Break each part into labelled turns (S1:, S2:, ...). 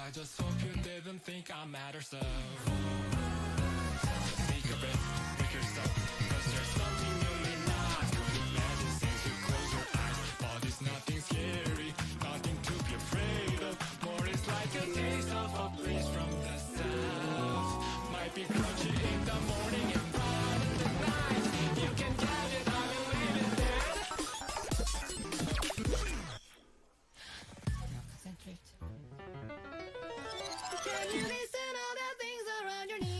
S1: I just hope you didn't think I matter so. Take a breath, break yourself, cause there's something you may not could imagine since you close your eyes. But it's nothing scary, nothing to be afraid of. More is like a taste of a breeze from the south. Might be crunchy in the morning and bright in the night. You can get it, I will leave it there.
S2: Now concentrate.
S3: Can you listen all the things around your knee?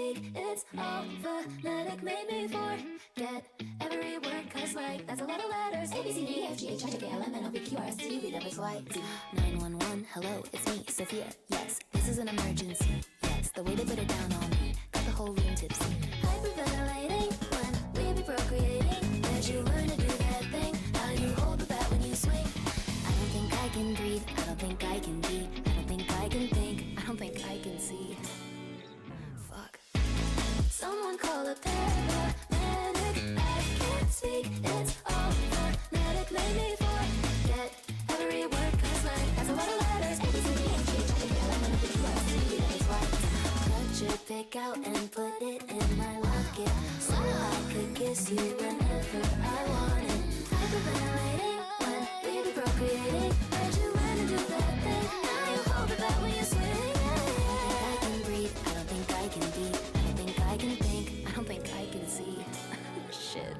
S2: speak, it's all phonetic. Made me forget every word, cause like that's a lot of letters. A, B, C, D, F, G, H, I, J, K, L, M, N, O, P, Q, R, S, T, U, V, W, X, Y, Z. 911, hello, it's me, Sophia. Yes, this is an emergency. Yes, the way they put it down on me got the whole room tipsy. Hyperventilating when we be procreating. Did you learn to do that thing? How you hold the bat when you swing? I don't think I can breathe. I don't think I can be. I don't think I can think. I don't think I can see. Fuck. Someone call a paramedic. I can't speak. It's all phonetic. Made me forget every word, cause like that's a lot of letters. A, B, C, D, H, G, H, I, J, K, L, M, N, O, P, Q, R, S, T, U, V, W, X, Y. Cut your pick out and put it in my locket, so I could kiss you whenever I wanted. Hyperventilating when we be procreating. Heard you learn to do that thing. Now you hold it back when you swing. I don't think I can breathe. I don't think I can be. I don't think I can think. I don't think I can see. Shit.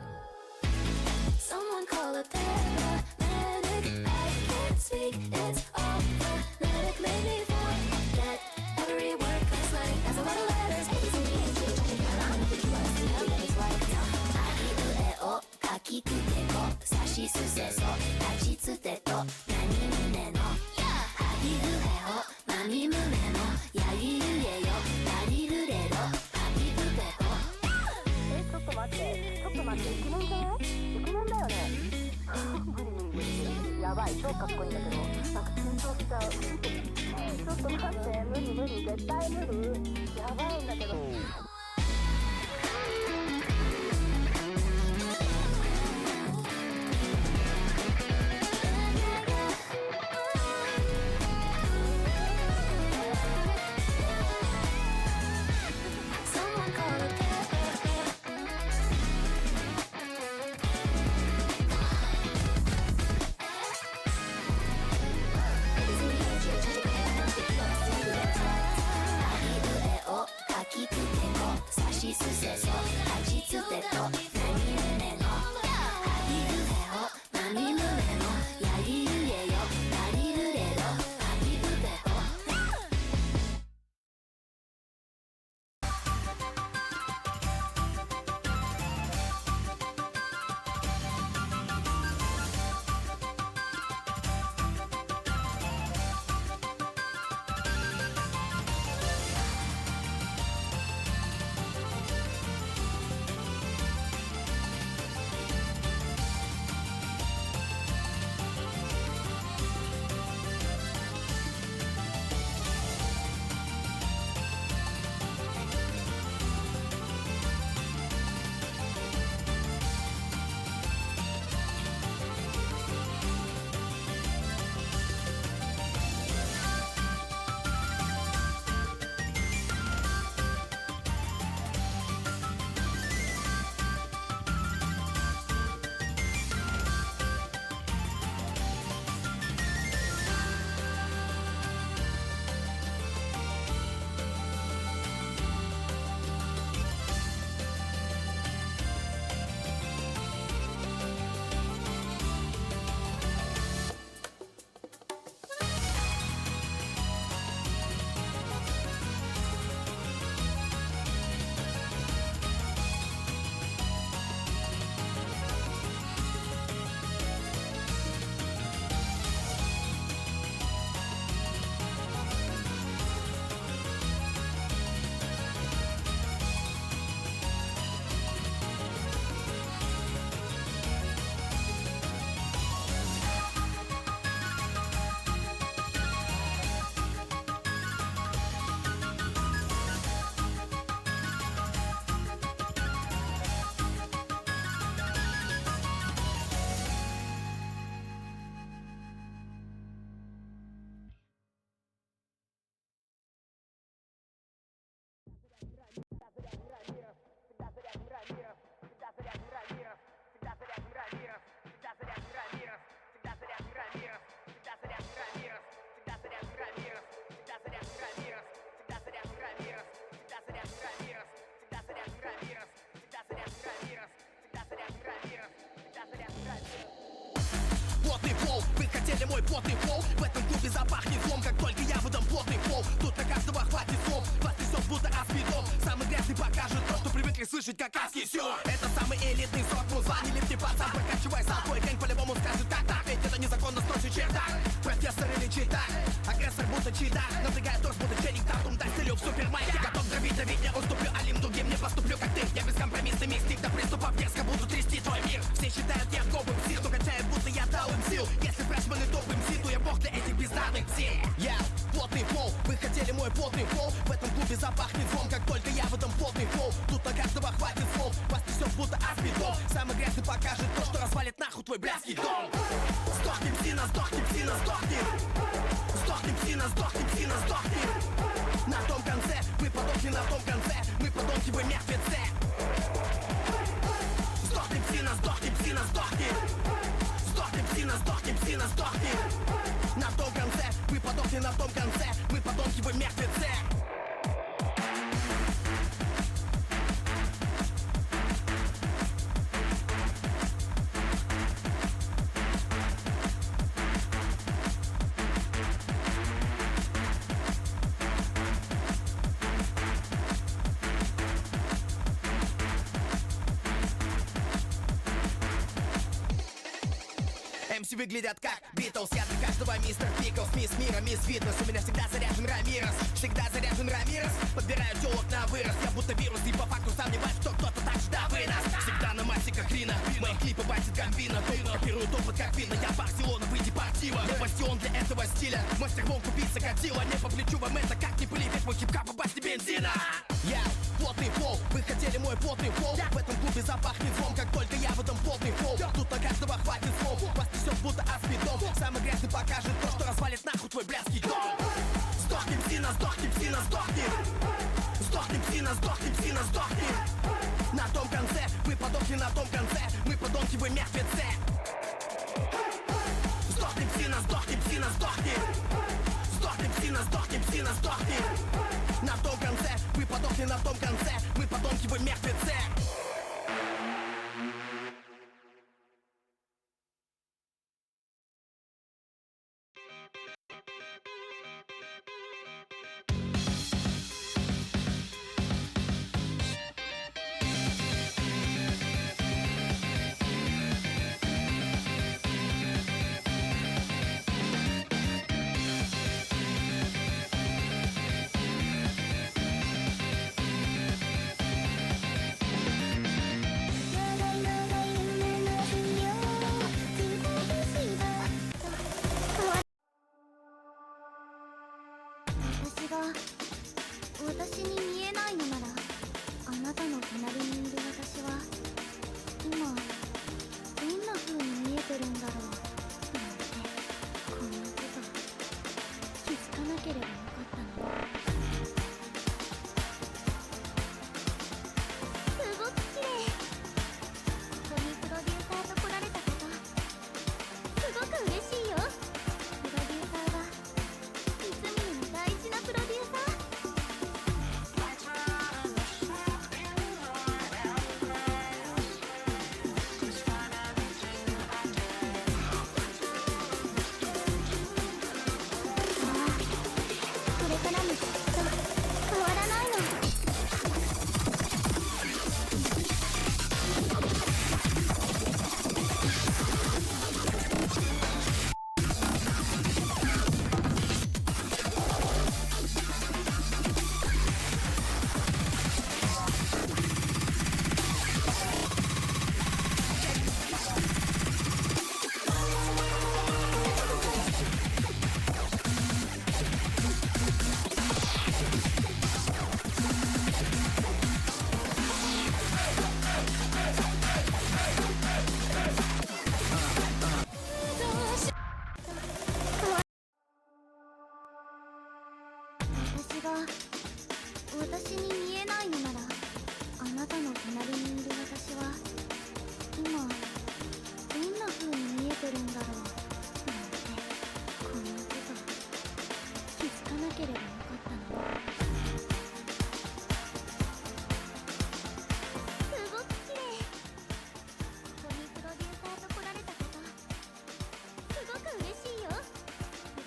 S2: Someone call a paramedic. I can't speak. It's all phonetic. Made me forget every word, cause like that's a lot of letters. A, B, C, D, H, G, H, I, J, K, L, M, N, O, P, Q, R, S, T, U, V, W, X, Y. あいうえおかきくけこさしすせそ立ちつてとなにむねのはぎふへほまみむめのやぎるれよなりるれろはぎふぺこ。
S3: ちょっと待って、ちょっと待って、イケメンじゃない？イケメンだよね。無理やばい、超かっこいいんだけど、なんか緊張しちゃう。ちょっと待って、無理、絶対無理。やばいんだけど。
S4: хотели мой потный флоу. В этом клубе запахнет злом, как только я выдам плотный флоу. Тут на каждого хватит слов, вас трясет будто аспидом. Самый грязный покажет то, что привыкли слышать как адский сёр. Это самый элитный сорт музла, не лифти пацан, прокачивай сам. Твой гэнг по-любому скажет так, ведь это незаконно строчный чердак. Профессор или читак, агрессор будто читак. Напрягает торс, будто челик, татум, так стелю в супермайке. Готов дробить, давить, не уступлю, алим дуге, мне поступлю как ты. Я бескомпромиссный мистик, до приступов дерзко буду трясти твой мир. Все считают я гобым сил, но качают, будто я дал им сил. Если фрешмены топ МС, то я бог для этих бездарных псих. Я плотный флоу, вы хотели мой плотный флоу. В этом клубе запахнет злом, как только я выдам плотный флоу. Тут на каждого хватит слов, вас трясет будто аспидом. Самый грязный покажет то, что развалит нахуй твой блядский дом. Сдохнем, сина, сдохнем, сина, сдохнем. Сдохнем, сина, сдохнем, сина, сдохнем. На том конце, вы подохли на том конце. Мы подонки, вы мертвецы. Сдохнем, сина, сдохнем, сина, сдохнем. Сдохнем, сина, сдохнем, сина, сдохнем. На том конце, вы подохли на том конце. Мы подонки, вы мертвецы. МС выглядят как Битлз. Я для каждого мистер Пиклс. Мисс Мира, мисс Фитнес. У меня всегда заряжен Рамирес. Всегда заряжен Рамирес. Подбираю телок на вырос. Я будто вирус и по факту сомневаюсь, что кто-то так же до вынос. Всегда на мастиках Рина. Мои клипы байтит Гамбина. Только копируют опыт как вина. Я Барселона, вы депортива. Я бастион для этого стиля. Мастер вон купить закатила. Не по плечу вам это как не пыли. Ведь мой хип-хап басни бензина. Я плотный флоу. Вы хотели мой плотный флоу. В этом клубе запахнет злом, как только я выдам плотный флоу. Тут на каждого хватит слов. Вас трясет будто аспидом. Самый грязный покажет то, что развалит нахуй твой блядский дом. Сдохнем, сина, сдохнем, сина, сдохнем. Сдохнем, сина, сдохнем, сина, сдохнем. На том конце, вы подохли на том конце. Мы подонки, вы мертвецы. Сдохнем, сина, сдохнем, сина, сдохнем. Сдохнем, сина, сдохнем, сина, сдохнем. На том конце, вы подохли на том конце. Мы подонки, вы мертвецы.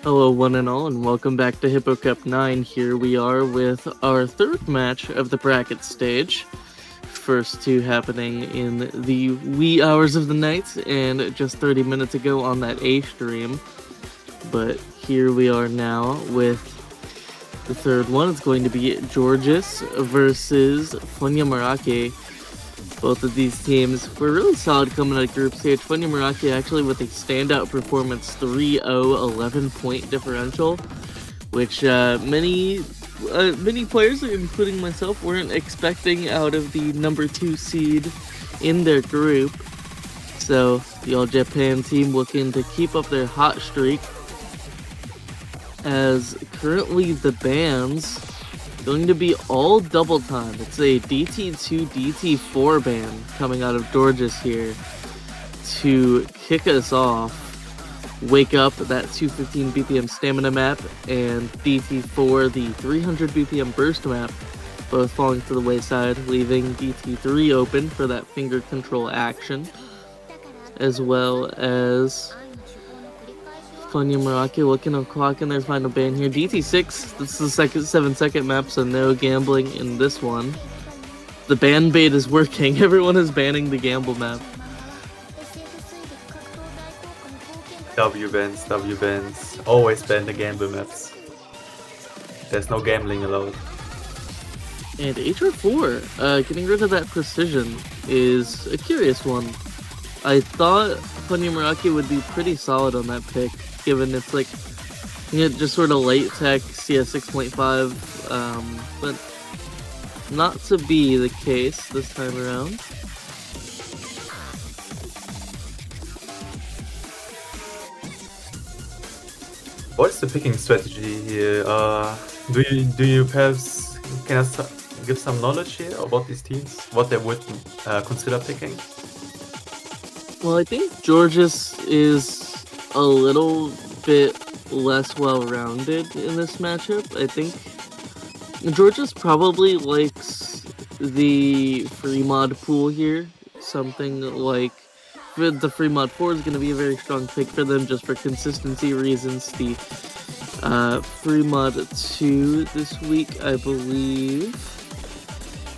S5: Hello one and all, and welcome back to Hippo Cup 9. Here we are with our third match of the bracket stage. First two happening in the wee hours of the night, and just 30 minutes ago on that A stream. But here we are now with the third one. It's going to be GIORGIS versus Funyamorake. Both of these teams were really solid coming out of group stage. Funyamorake actually with a standout performance, 3-0, 11-point differential, which many players, including myself, weren't expecting out of the number 2 seed in their group. So the All Japan team looking to keep up their hot streak, as currently the bans going to be all double time. It's a DT2 DT4 ban coming out of GIORGIS here to kick us off. Wake Up, that 215 BPM stamina map, and DT4, the 300 BPM burst map, both falling to the wayside, leaving DT3 open for that finger control action, as well as Funyamorake looking to clock in their final ban here. DT6, this is the 7-second map, so no gambling in this one. The ban bait is working. Everyone is banning the gamble map.
S6: W bans. Always ban the gamble maps. There's no gambling allowed.
S5: And HR4, getting rid of that precision is a curious one. I thought Funyamorake would be pretty solid on that pick, given it's like, you know, just sort of late tech CS 6.5, but not to be the case this time around.
S6: What is the picking strategy here? Do you perhaps can give some knowledge here about these teams? What they would consider picking?
S5: Well, I think GIORGIS is a little bit less well-rounded in this matchup. I think GIORGIS probably likes the free mod pool here. Something like the free mod 4 is going to be a very strong pick for them just for consistency reasons. The free mod 2 this week, I believe.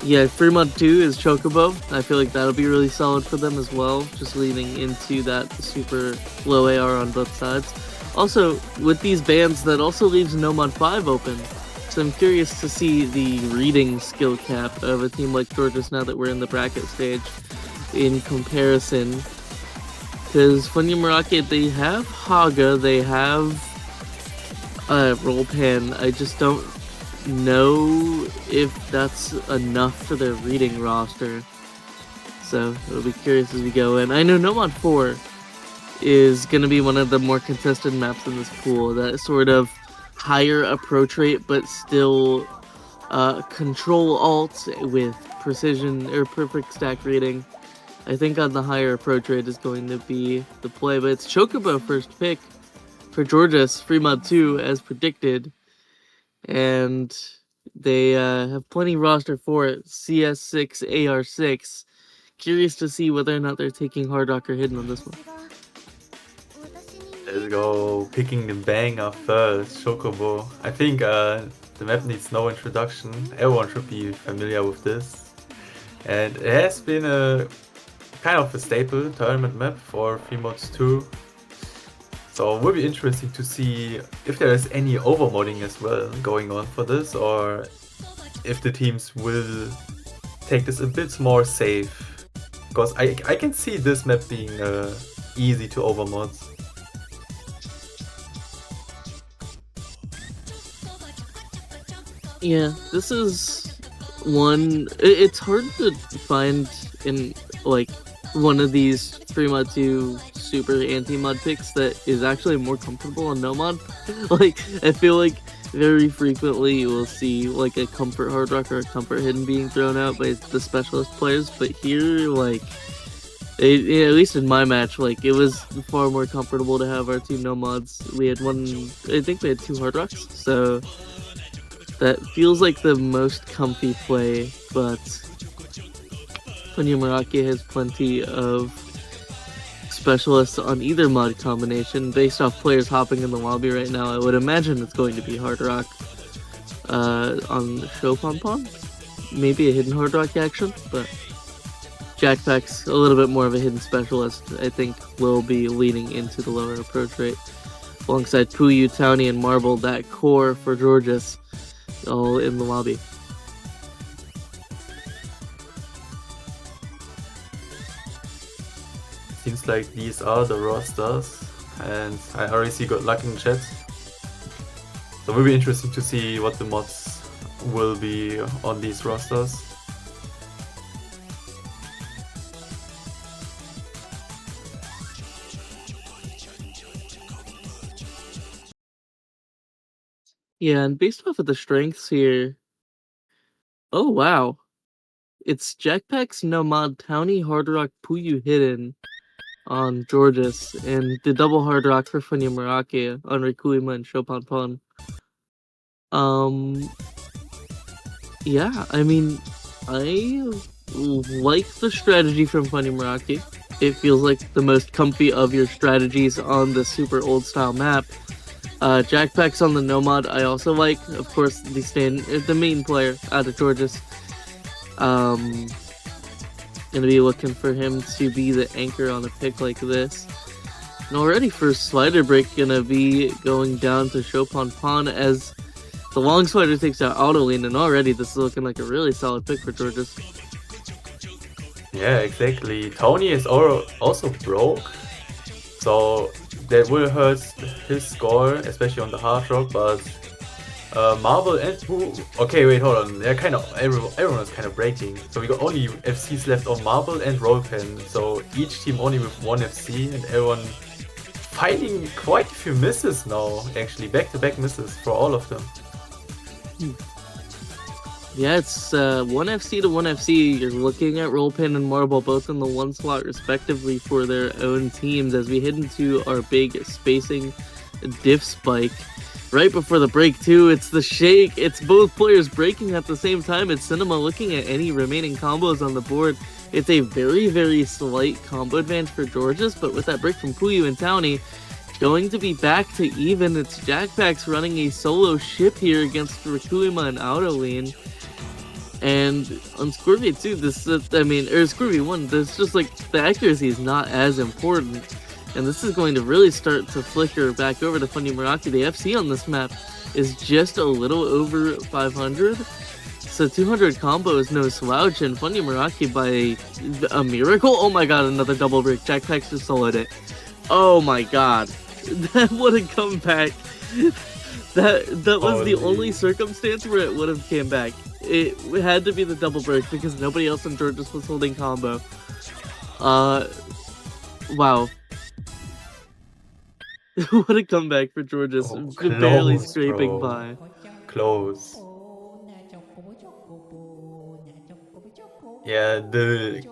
S5: Yeah, free mod 2 is Chocobo. I feel like that'll be really solid for them as well, just leaning into that super low AR on both sides. Also, with these bans, that also leaves no mod 5 open. So I'm curious to see the reading skill cap of a team like GIORGIS now that we're in the bracket stage in comparison. Because Funyamorake, they have Haga, they have Rollpan. I just don't know if that's enough for their reading roster. So it'll be curious as we go in. I know No Mod 4 is going to be one of the more contested maps in this pool. That sort of higher approach rate, but still control alt with precision or perfect stack reading. I think on the higher approach rate is going to be the play, but it's Chocobo first pick for GIORGIS, free mod 2 as predicted. And they have plenty roster for it. CS6, AR6. Curious to see whether or not they're taking Hard Rock or Hidden on this one.
S6: Let's go. Picking the banger first, Chocobo. I think the map needs no introduction. Everyone should be familiar with this. And it has been a kind of a staple tournament map for free mods 2. So it will be interesting to see if there is any overmodding as well going on for this, or if the teams will take this a bit more safe. Because I can see this map being easy to overmod.
S5: Yeah, this is one. It's hard to find in like one of these free mod 2 super anti-mod picks that is actually more comfortable on no mod. Like, I feel like very frequently you will see like a comfort hard rock or a comfort hidden being thrown out by the specialist players, but here, like, at least in my match, like, it was far more comfortable to have our team no mods. We had I think we had 2 hard rocks, so that feels like the most comfy play, but Funyamorake has plenty of specialists on either mod combination. Based off players hopping in the lobby right now, I would imagine it's going to be Hard Rock on Show Pom Pom. Maybe a hidden Hard Rock action, but Jackpack's a little bit more of a hidden specialist. I think will be leaning into the lower approach rate. Alongside Puyu, Townie, and Marble, that core for Georges, all in the lobby.
S6: Seems like these are the rosters, and I already see good luck in the chat. So it will be interesting to see what the mods will be on these rosters.
S5: Yeah, and based off of the strengths here, oh wow, it's Jackpack's Nomad, Townie, Hard Rock, Puyu hidden on Georges, and the double Hard Rock for Funyamorake on Rikuima and Shopanpon. Yeah, I mean, I like the strategy from Funyamorake. It feels like the most comfy of your strategies on the super old style map. Jackpack's on the Nomad I also like. Of course, the main player out of Georges. Gonna be looking for him to be the anchor on a pick like this. And already first slider break gonna be going down to Shopanpon as the long slider takes out Autolean, and already this is looking like a really solid pick for Georges.
S6: Yeah, exactly. Townie is also broke, so that will hurt his score, especially on the hard rock, but Marble and okay, wait, hold on. They're kind of everyone is kind of breaking. So we got only FCs left on Marble and Rollpen. So each team only with one FC, and everyone fighting quite a few misses now. Actually, back-to-back misses for all of them.
S5: Yeah, it's 1 FC to 1 FC. You're looking at Rollpen and Marble both in the 1 slot respectively for their own teams as we head into our big spacing diff spike. Right before the break too, it's the shake. It's both players breaking at the same time. It's Cinema looking at any remaining combos on the board. It's a very, very slight combo advantage for Georges, but with that break from Puyu and Townie, going to be back to even. It's Jackpack's running a solo ship here against Rikuima and Autolean. And on Scorpio 2, or Scorpio 1, there's just like the accuracy is not as important. And this is going to really start to flicker back over to Funyamorake. The FC on this map is just a little over 500. So 200 combo is no slouch, and Funyamorake by a miracle. Oh my god, another double break. Jackpack just soloed it. Oh my god. That would have come back. That was the only circumstance where it would have came back. It had to be the double break because nobody else in Georges was holding combo. Wow. What a comeback for Georges. Barely scraping by.
S6: Close. Yeah, the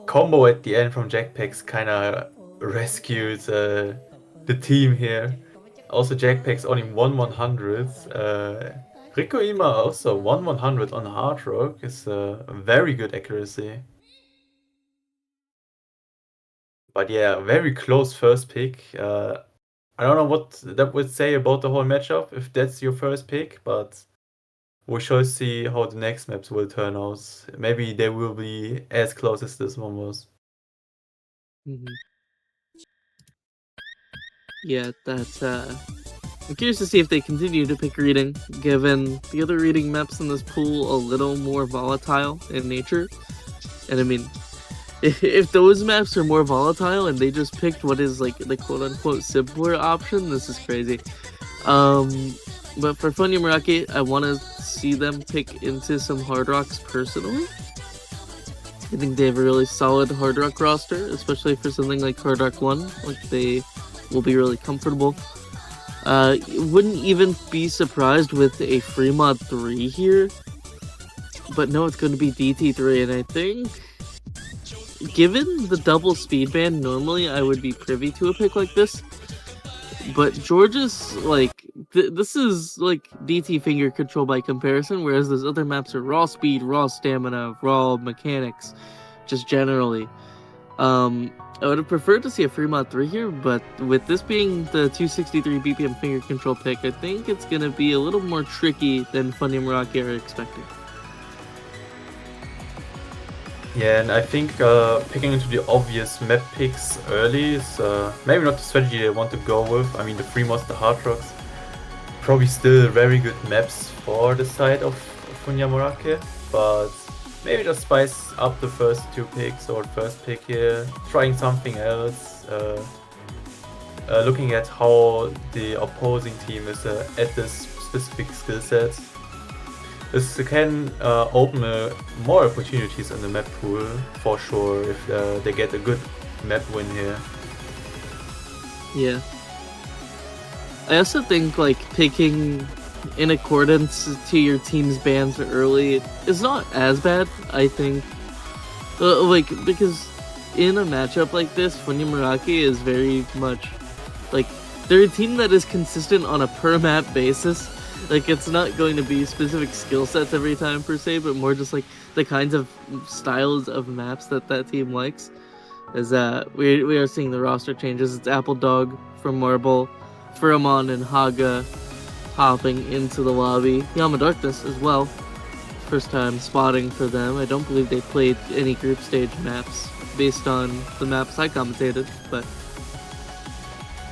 S6: combo at the end from Jackpack's kinda rescued the team here. Also, Jackpack's only 1/100. Rikuima also 1/100 on hard rock is a very good accuracy. But yeah, very close first pick. I don't know what that would say about the whole matchup if that's your first pick, but we shall see how the next maps will turn out. Maybe they will be as close as this one was.
S5: Yeah, that's I'm curious to see if they continue to pick reading, given the other reading maps in this pool a little more volatile in nature. And I mean, if those maps are more volatile and they just picked what is like the quote-unquote simpler option, this is crazy. But for Funyamorake, I want to see them pick into some Hard Rocks personally. I think they have a really solid Hard Rock roster, especially for something like Hard Rock 1. Like, they will be really comfortable. Wouldn't even be surprised with a free mod 3 here. But no, it's going to be DT3, and I think given the double speed band, normally I would be privy to a pick like this. But Georges, like, this is like DT finger control by comparison, whereas those other maps are raw speed, raw stamina, raw mechanics, just generally. I would have preferred to see a free mod 3 here, but with this being the 263 BPM finger control pick, I think it's going to be a little more tricky than Funyamorake are expecting.
S6: Yeah, and I think picking into the obvious map picks early is maybe not the strategy I want to go with. I mean, the free mods, the hard rocks, probably still very good maps for the side of Funyamorake, but maybe just spice up the first two picks or first pick here, trying something else, looking at how the opposing team is at this specific skill set. This can open more opportunities in the map pool for sure if they get a good map win here.
S5: Yeah. I also think like picking in accordance to your team's bans early is not as bad, I think. Because in a matchup like this, Funyamorake is very much like they're a team that is consistent on a per map basis. Like, it's not going to be specific skill sets every time per se, but more just like the kinds of styles of maps that that team likes. As we are seeing the roster changes. It's Apple Dog from Marble, Furamon and Haga hopping into the lobby. Yama Darkness as well. First time spotting for them. I don't believe they played any group stage maps based on the maps I commentated, but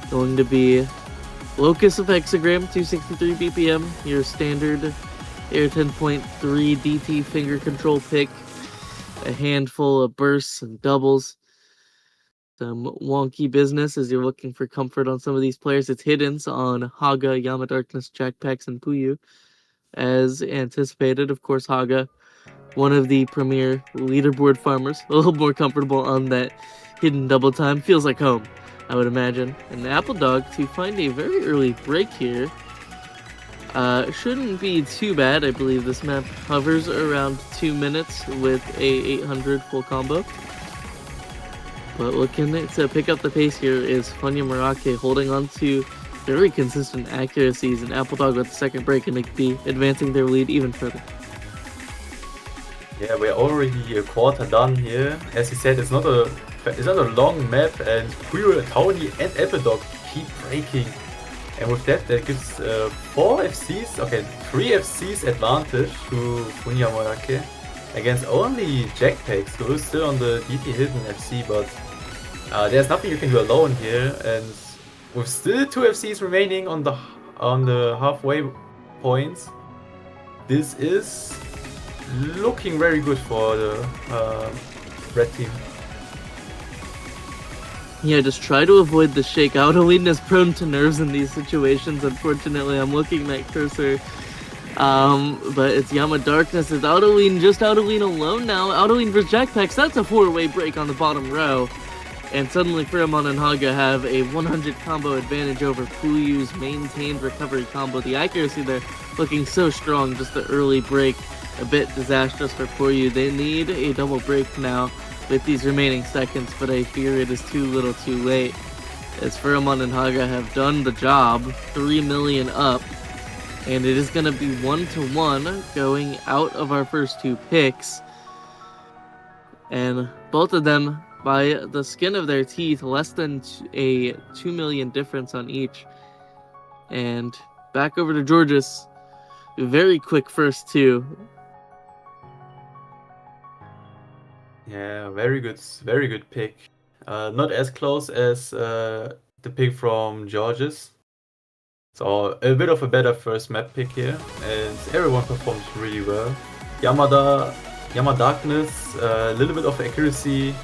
S5: going to be Locus of Hexagram, 263 BPM, your standard Air 10.3 DT finger control pick. A handful of bursts and doubles. Some wonky business as you're looking for comfort on some of these players. It's hiddens on Haga, Yama Darkness, Jackpacks, and Puyu. As anticipated, of course, Haga, one of the premier leaderboard farmers, a little more comfortable on that hidden double time. Feels like home, I would imagine. And the Apple Dog to find a very early break here. Shouldn't be too bad. I believe this map hovers around 2 minutes with a 800 full combo. But looking to pick up the pace here is Funyamorake holding on to very consistent accuracies, and Apple Dog with the second break and be advancing their lead even further.
S6: Yeah, we're already a quarter done here. As you said, it's not a long map, and Puyo, Tony, and Apple Dog keep breaking. And with that gives 4 FCs, okay, 3 FCs advantage to Funyamorake against only Jackpacks, who is still on the DT hidden FC, but there's nothing you can do alone here, and with still 2 FCs remaining on the halfway points, this is looking very good for the red team.
S5: Yeah, just try to avoid the shake. Audolin is prone to nerves in these situations, unfortunately. I'm looking at cursor. But it's Yama Darkness. It's Audolin, just Audolin alone now. Audolin versus Jackpacks, that's a 4-way break on the bottom row. And suddenly Furamon and Haga have a 100 combo advantage over Puyu's maintained recovery combo. The accuracy there looking so strong, just the early break a bit disastrous for Puyu. They need a double break now with these remaining seconds, but I fear it is too little too late, as Furamon and Haga have done the job, 3 million up, and it is going to be 1-1 going out of our first 2 picks, and both of them by the skin of their teeth, less than a 2 million difference on each. And back over to Georgis, very quick first 2.
S6: Yeah, very good pick. Not as close as the pick from Georgis. So a bit of a better first map pick here, and everyone performed really well. Yama Darkness, a little bit of accuracy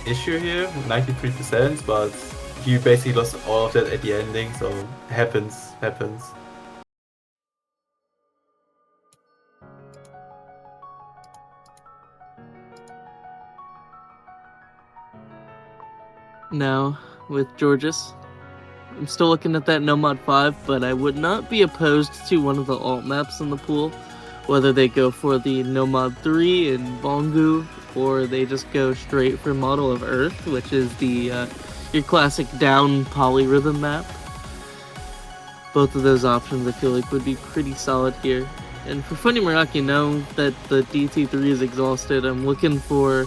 S6: issue here, 93%, but he basically lost all of that at the ending, so happens.
S5: Now, with Georgis, I'm still looking at that Nomad 5, but I would not be opposed to one of the alt maps in the pool, whether they go for the Nomad 3 in Bongu, or they just go straight for Model of Earth, which is the your classic down polyrhythm map. Both of those options I feel like would be pretty solid here. And for Funyamorake, know that the DT3 is exhausted. I'm looking for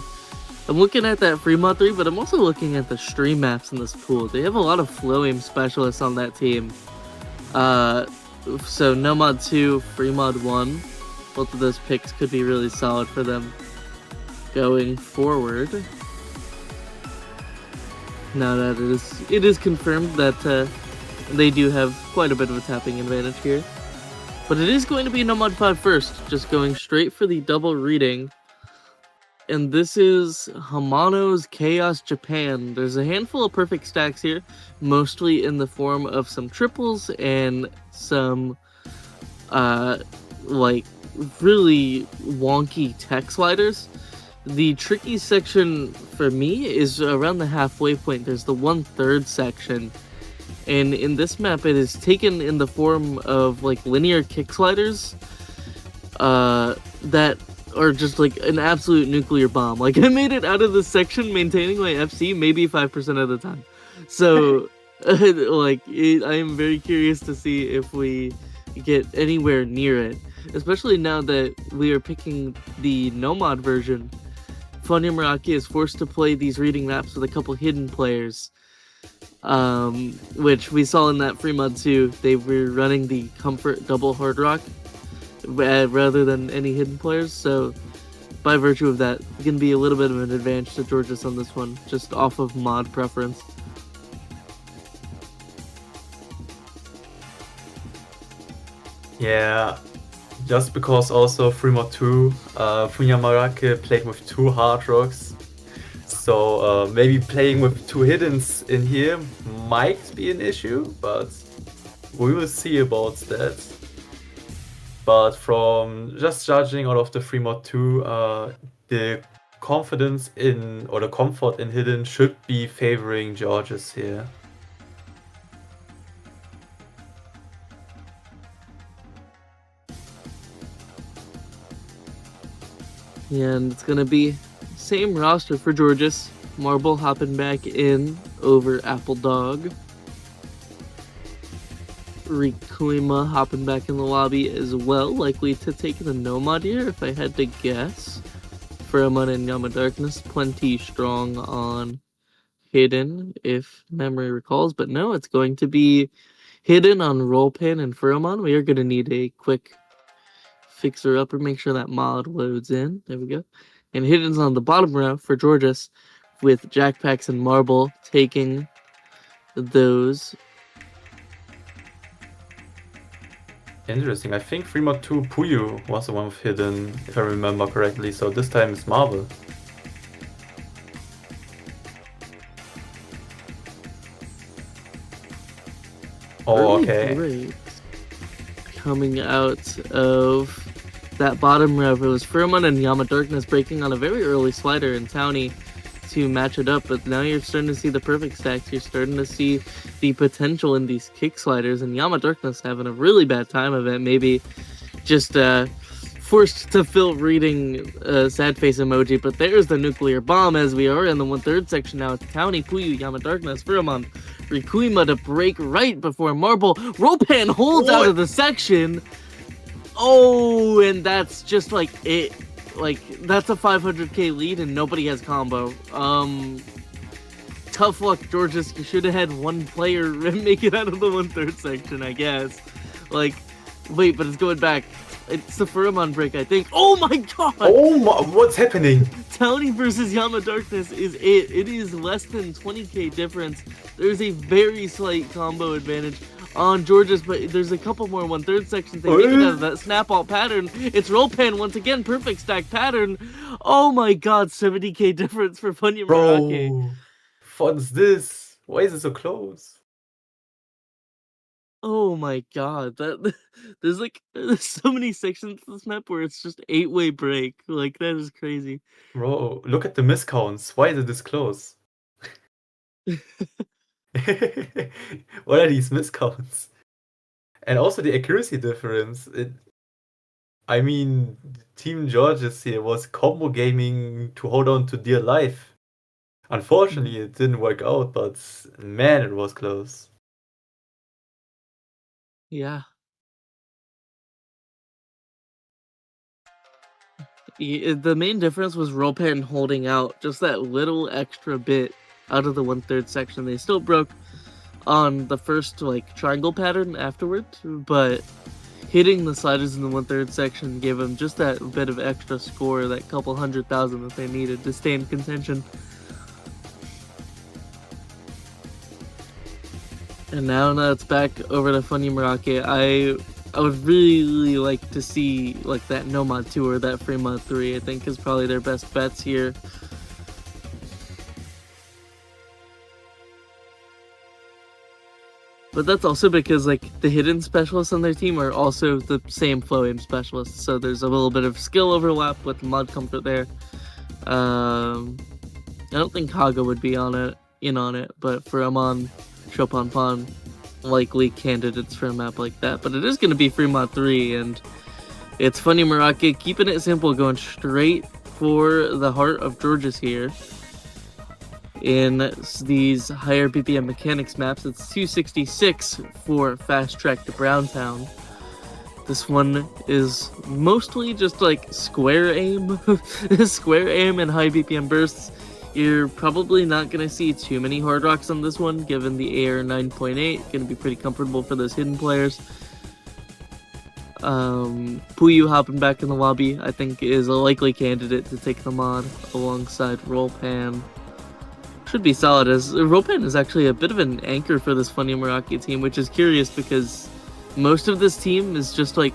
S5: I'm looking at that free mod 3, but I'm also looking at the stream maps in this pool. They have a lot of flow aim specialists on that team. So no mod 2, free mod 1. Both of those picks could be really solid for them going forward. Now that it is confirmed that they do have quite a bit of a tapping advantage here. But it is going to be no mod 5 first, just going straight for the double reading. And this is Hamano's Chaos Japan. There's a handful of perfect stacks here, mostly in the form of some triples and some like really wonky tech sliders. The tricky section for me is around the halfway point. There's the 1/3 section, and in this map it is taken in the form of like linear kick sliders that are just like an absolute nuclear bomb. Like, I made it out of this section maintaining my FC maybe 5% of the time. So like I am very curious to see if we get anywhere near it, especially now that we are picking the no mod version. Funyamorake is forced to play these reading maps with a couple hidden players, which we saw in that free mod 2. They were running the comfort double hard rock rather than any hidden players, so by virtue of that, it can be a little bit of an advantage to GIORGIS on this one, just off of mod preference.
S6: Yeah, just because also free mod 2, Funyamorake played with 2 hard rocks, so maybe playing with 2 hiddens in here might be an issue, but we will see about that. But from just judging out of the free mod 2, the confidence in, or the comfort in hidden should be favoring GIORGIS here.
S5: And it's gonna be same roster for GIORGIS. Marble hopping back in over Apple Dog. Rikuima hopping back in the lobby as well, likely to take the no mod here if I had to guess. Furamon and Yama Darkness plenty strong on hidden if memory recalls, but no, it's going to be hidden on Rollpin and Furamon. We are going to need a quick fixer upper, make sure that mod loads in. There we go. And hidden's on the bottom row for GIORGIS with Jackpacks and Marble taking those.
S6: Interesting. I think free mod 2 Puyo was the one with hidden, if I remember correctly, so this time it's Marble. Oh, okay.
S5: Great. Coming out of that bottom row, it was Furamon and Yama Darkness breaking on a very early slider in Townie to match it up, but now you're starting to see the perfect stacks. You're starting to see the potential in these kick sliders, and Yama Darkness having a really bad time of it. Maybe just forced to fill reading sad face emoji, but there's the nuclear bomb as we are in the 1/3 section now. It's Townie, Puyo, Yama Darkness, Furamon, Rikuima to break right before Marble. Ropan holds out of the section. Oh, and that's just like it. Like, that's a 500k lead and nobody has combo. Tough luck, GIORGIS. You should have had one player make it out of the 1/3 section, I guess. Like, wait, but it's going back. It's the Furamon break, I think. Oh my god!
S6: Oh my, what's happening?
S5: Townie versus Yama Darkness is it. It is less than 20k difference. There's a very slight combo advantage on GIORGIS, but there's a couple more 1/3 sections. They make it out of that snap alt pattern. It's Rollpan once again, perfect stack pattern. Oh my god, 70k difference for Funyamorake.
S6: Bro, what's this? Why is it so close?
S5: Oh my god, there's so many sections of this map where it's just 8-way break. Like, that is crazy.
S6: Bro, look at the miscounts. Why is it this close? What are these miscounts? And also the accuracy difference. I mean, Team GIORGIS here was combo gaming to hold on to dear life. Unfortunately, it didn't work out, but man, it was close.
S5: Yeah. The main difference was Ropan holding out just that little extra bit out of the 1/3 section. They still broke on the first like triangle pattern afterward, but hitting the sliders in the 1/3 section gave them just that bit of extra score, that couple 100,000 that they needed to stay in contention. And now it's back over to Funyamorake. I would really like to see like that Nomad 2 or that Fremont 3, I think is probably their best bets here. But that's also because like the hidden specialists on their team are also the same flow aim specialists, so there's a little bit of skill overlap with mod comfort there. I don't think Haga would be on it, but for Amon, Chopin Pon, likely candidates for a map like that. But it is going to be Fremont 3, and it's Funyamorake keeping it simple, going straight for the heart of Georges here. In these higher BPM mechanics maps, it's 266 for Fast Track to Browntown. This one is mostly just like square aim, square aim and high BPM bursts. You're probably not going to see too many hard rocks on this one, given the AR 9.8. Going to be pretty comfortable for those hidden players. Puyu hopping back in the lobby, I think, is a likely candidate to take the mod alongside Rollpan. Should be solid, as Rollpan is actually a bit of an anchor for this Funyamorake team, which is curious because most of this team is just like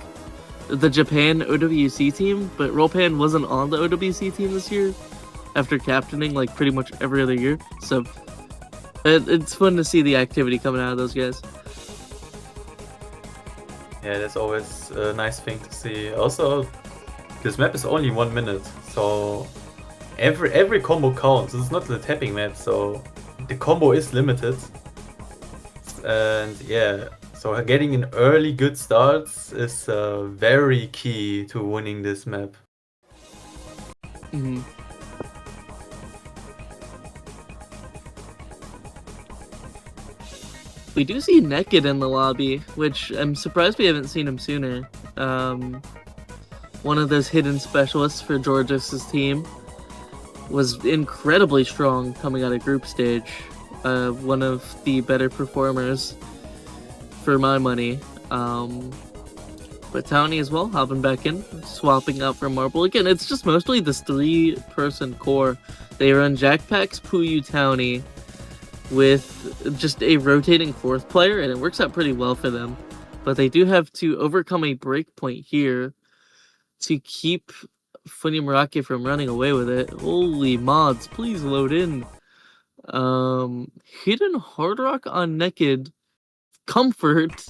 S5: the Japan OWC team, but Rollpan wasn't on the OWC team this year after captaining like pretty much every other year, so it's fun to see the activity coming out of those guys.
S6: Yeah, that's always a nice thing to see. Also, this map is only 1 minute, so every combo counts. It's not the tapping map, so the combo is limited. And yeah, so getting an early good starts is very key to winning this map.
S5: Mm-hmm. We do see Naked in the lobby, which I'm surprised we haven't seen him sooner. One of those hidden specialists for Georges' team. Was incredibly strong coming out of group stage. One of the better performers for my money. But Townie as well, hopping back in, swapping out for Marble. Again, it's just mostly this 3-person core. They run Jackpacks, Puyu, Townie, with just a rotating 4th player, and it works out pretty well for them. But they do have to overcome a breakpoint here to keep Funyamorake from running away with it. Holy mods, please load in. Hidden Hard Rock on Naked. Comfort.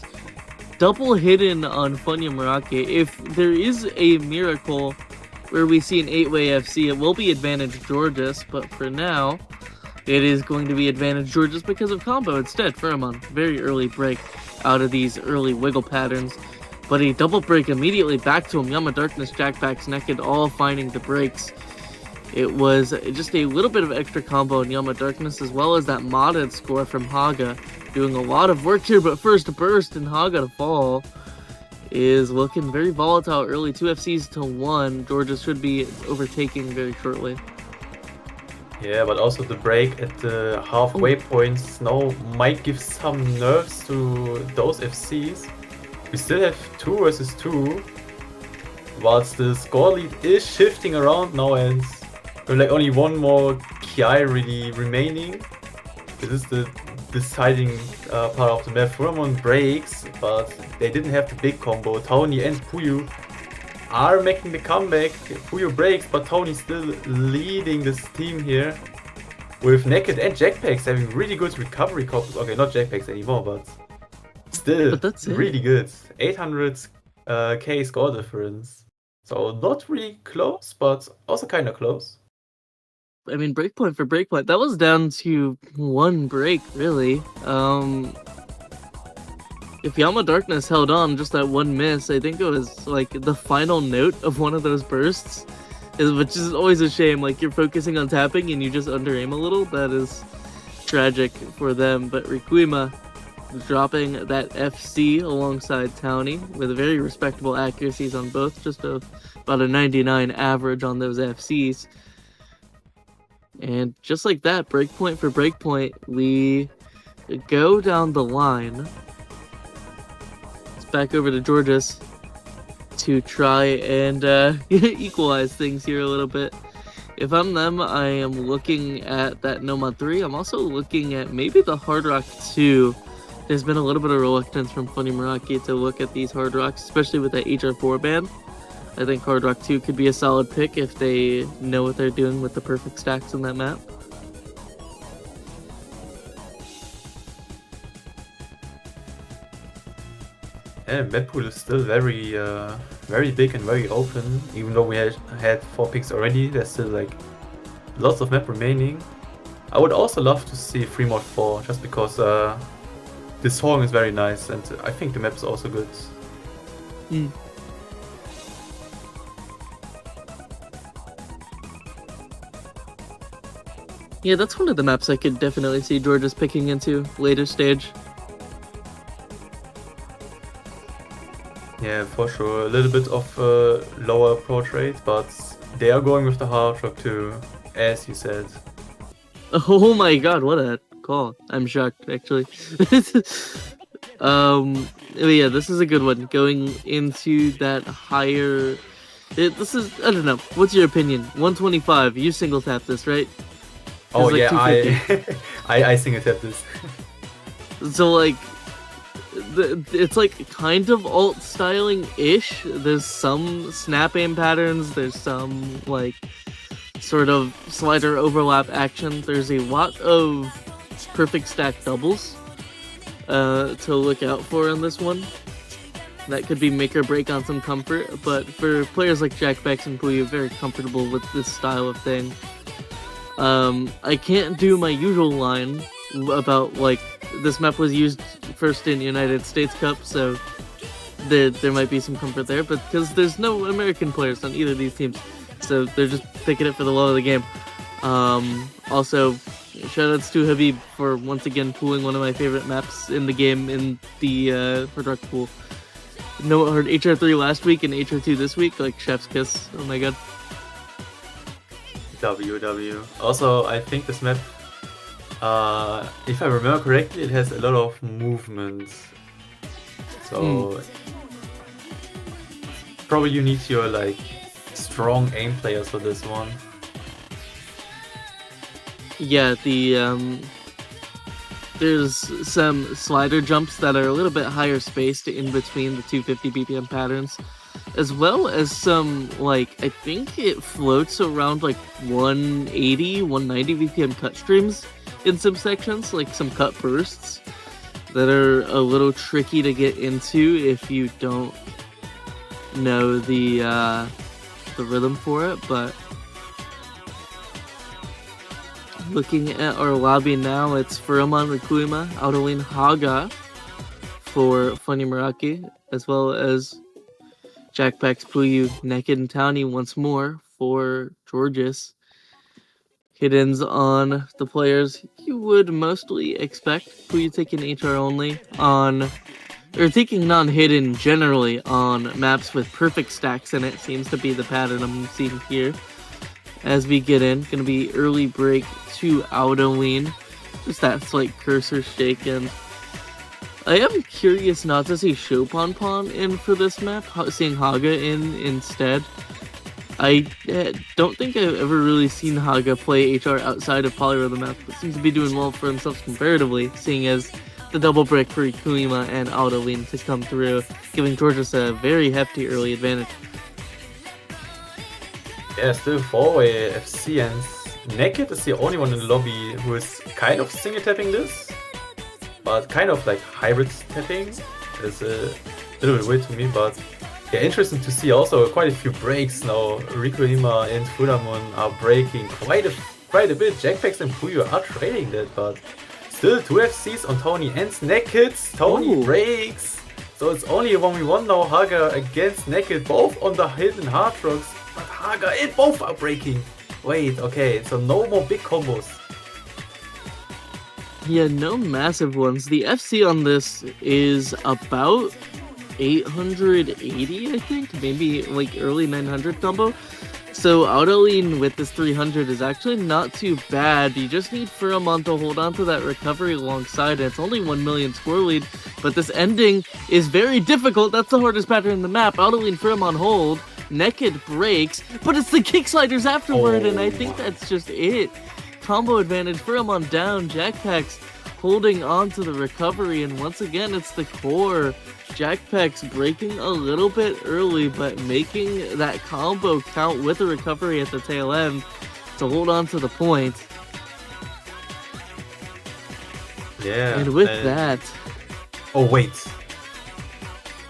S5: Double hidden on Funyamorake. If there is a miracle where we see an 8-way FC, it will be advantage Georges, but for now, it is going to be advantage Georges because of combo instead. Pheromone, very early break out of these early wiggle patterns. But a double break immediately back to him. Yama Darkness, Jackpacks, Naked, all finding the breaks. It was just a little bit of extra combo in Yama Darkness, as well as that modded score from Haga. Doing a lot of work here, but first burst and Haga to fall is looking very volatile early. 2 FCs to 1. Georges should be overtaking very shortly.
S6: Yeah, but also the break at the halfway points now might give some nerves to those FCs. We still have 2 versus 2, whilst the score lead is shifting around now, and we're like only one more Ki really remaining. This is the deciding part of the map. Pheromone breaks, but they didn't have the big combo. Tony and Puyu are making the comeback. Puyu breaks, but Tony's still leading this team here. With Naked and Jackpacks having really good recovery combos. Okay, not Jackpacks anymore, but still
S5: that's
S6: really good. 800k score difference. So not really close, but also kind of close.
S5: I mean, breakpoint for breakpoint, that was down to 1 break, really. If Yama Darkness held on just that 1 miss, I think it was like the final note of one of those bursts, which is always a shame. Like, you're focusing on tapping and you just under aim a little. That is tragic for them. But Rikuima dropping that FC alongside Townie with very respectable accuracies on both, just about a 99 average on those FCs. And just like that, breakpoint for breakpoint, we go down the line. It's back over to Georgis to try and equalize things here a little bit. If I'm them, I am looking at that Nomad 3. I'm also looking at maybe the Hard Rock 2. There's been a little bit of reluctance from Funyamorake to look at these Hard Rocks, especially with that HR4 ban. I think Hard Rock 2 could be a solid pick if they know what they're doing with the perfect stacks on that map.
S6: Yeah, map pool is still very big and very open. Even though we had 4 picks already, there's still like lots of map remaining. I would also love to see free mod 4, just because this song is very nice and I think the map is also good.
S5: Yeah, that's one of the maps I could definitely see Georgis picking into later stage.
S6: Yeah, for sure. A little bit of lower approach rate, but they are going with the Hard Rock too, as you said.
S5: Oh my god, what a call. I'm shocked, actually. Yeah, this is a good one. Going into that higher... this is... I don't know. What's your opinion? 125. You single tap this, right?
S6: Oh
S5: like
S6: yeah, I single tap this.
S5: So like... it's like kind of alt styling-ish. There's some snap aim patterns. There's some like sort of slider overlap action. There's a lot of perfect stack doubles to look out for in this one. That could be make or break on some comfort, but for players like Jackbex and Puyo, very comfortable with this style of thing. I can't do my usual line about like this map was used first in United States Cup, so there might be some comfort there, but because there's no American players on either of these teams, so they're just picking it for the love of the game. Also, shoutouts to Habib for once again pooling one of my favorite maps in the game in the Hard Rock pool. No, I heard HR3 last week and HR2 this week, like chef's kiss. Oh my god.
S6: WW. Also, I think this map, if I remember correctly, it has a lot of movement. So probably you need your like strong aim players for this one.
S5: Yeah, there's some slider jumps that are a little bit higher spaced in between the 250 BPM patterns, as well as some, like, I think it floats around like 180, 190 BPM cut streams in some sections, like some cut bursts that are a little tricky to get into if you don't know the rhythm for it. But looking at our lobby now, it's Furamon Rikuima, Autolin Haga for Funyamorake, as well as Jackpax, Puyu, Naked, and Townie once more for Georgis. Hiddens on the players you would mostly expect. Puyu taking HR only on, or taking non-hidden generally on maps with perfect stacks in it seems to be the pattern I'm seeing here. As we get in, gonna be early break to Autolin. Just that slight cursor shake, and I am curious not to see Chopin in for this map, seeing Haga in instead. I don't think I've ever really seen Haga play HR outside of Polyrhythm map, but seems to be doing well for himself comparatively, seeing as the double break for Rikuima and Autolin to come through, giving Georgis a very hefty early advantage.
S6: Yeah, still 4-way FC, and Naked is the only one in the lobby who is kind of single tapping this, but kind of like hybrid tapping. It's a little bit weird to me, but yeah, interesting to see also quite a few breaks now. Rikuima and Furamon are breaking quite a bit. Jackpax and Puyo are trading that, but still 2 FCs on Tony and Naked. Tony breaks, so it's only a 1v1 now. Haga against Naked, both on the hidden hard rocks, but Haga and both are breaking. Wait, okay, so no more big combos.
S5: Yeah, no massive ones. The FC on this is about 880, I think, maybe like early 900 combo. So autoing with this 300 is actually not too bad. You just need Furamon to hold on to that recovery alongside it. It's only 1 million score lead, but this ending is very difficult. That's the hardest pattern in the map. Autoing Furamon hold, Naked breaks, but it's the kick sliders afterward, and I think that's just it. Combo advantage, Furamon down, Jackpacks holding on to the recovery, and once again it's the core. Jackpacks breaking a little bit early, but making that combo count with the recovery at the tail end to hold on to the point.
S6: Yeah.
S5: And with that...
S6: Oh, wait.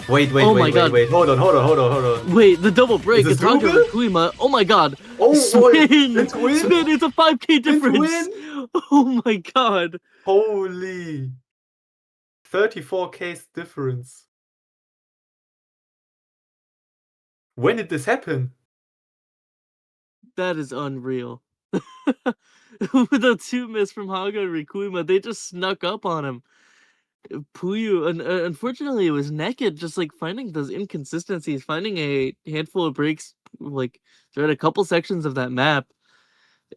S6: Wait,
S5: Oh my God.
S6: Hold on.
S5: Wait, the double break.
S6: Is
S5: It's
S6: this
S5: Haga
S6: Ruben?
S5: Rikuima. Oh my God.
S6: Oh,
S5: Spin!
S6: it's win?
S5: Spin! It's a 5k difference!
S6: win?
S5: Oh my God.
S6: Holy. 34k difference. When did this happen?
S5: That is unreal. With a 2 miss from Haga and Rikuima, they just snuck up on him. Puyu, unfortunately, it was Naked, just like finding those inconsistencies, finding a handful of breaks, like throughout a couple sections of that map.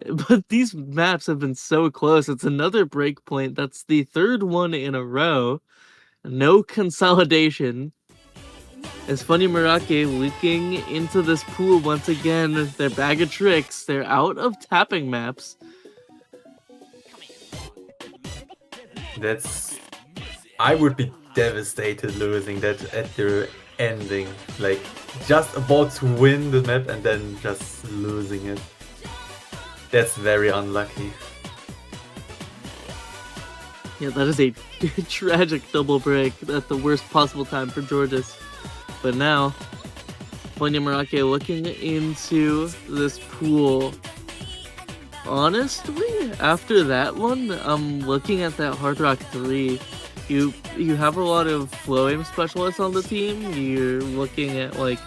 S5: But these maps have been so close. It's another break point. That's the third one in a row. No consolidation. As Funyamorake leaking into this pool once again, their bag of tricks. They're out of tapping maps.
S6: I would be devastated losing that at the ending. Like, just about to win the map and then just losing it. That's very unlucky.
S5: Yeah, that is a tragic double break at the worst possible time for GIORGIS. But now, Funyamorake looking into this pool. Honestly, after that one, I'm looking at that Hard Rock 3. You have a lot of flow aim specialists on the team. You're looking at like,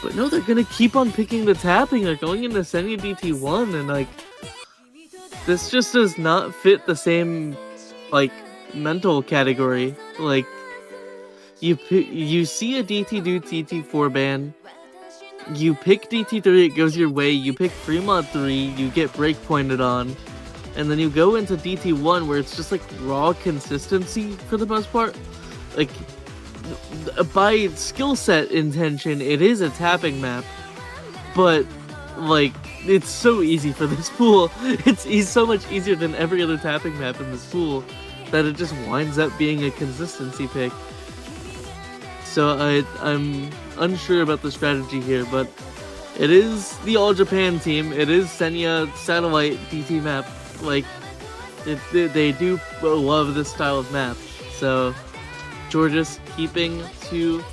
S5: but no, they're gonna keep on picking the tapping. They're going into Senya DT1, and like, this just does not fit the same like mental category. Like, you see a DT do TT4 ban. You pick DT3, it goes your way. You pick Fremont 3, you get break pointed on. And then you go into DT1 where it's just like raw consistency for the most part. Like, by skill set intention, it is a tapping map. But, like, it's so easy for this pool. It's so much easier than every other tapping map in this pool that it just winds up being a consistency pick. So I'm unsure about the strategy here, but it is the All Japan team. It is Senya satellite DT map. Like, they do love this style of map. So GIORGIS keeping to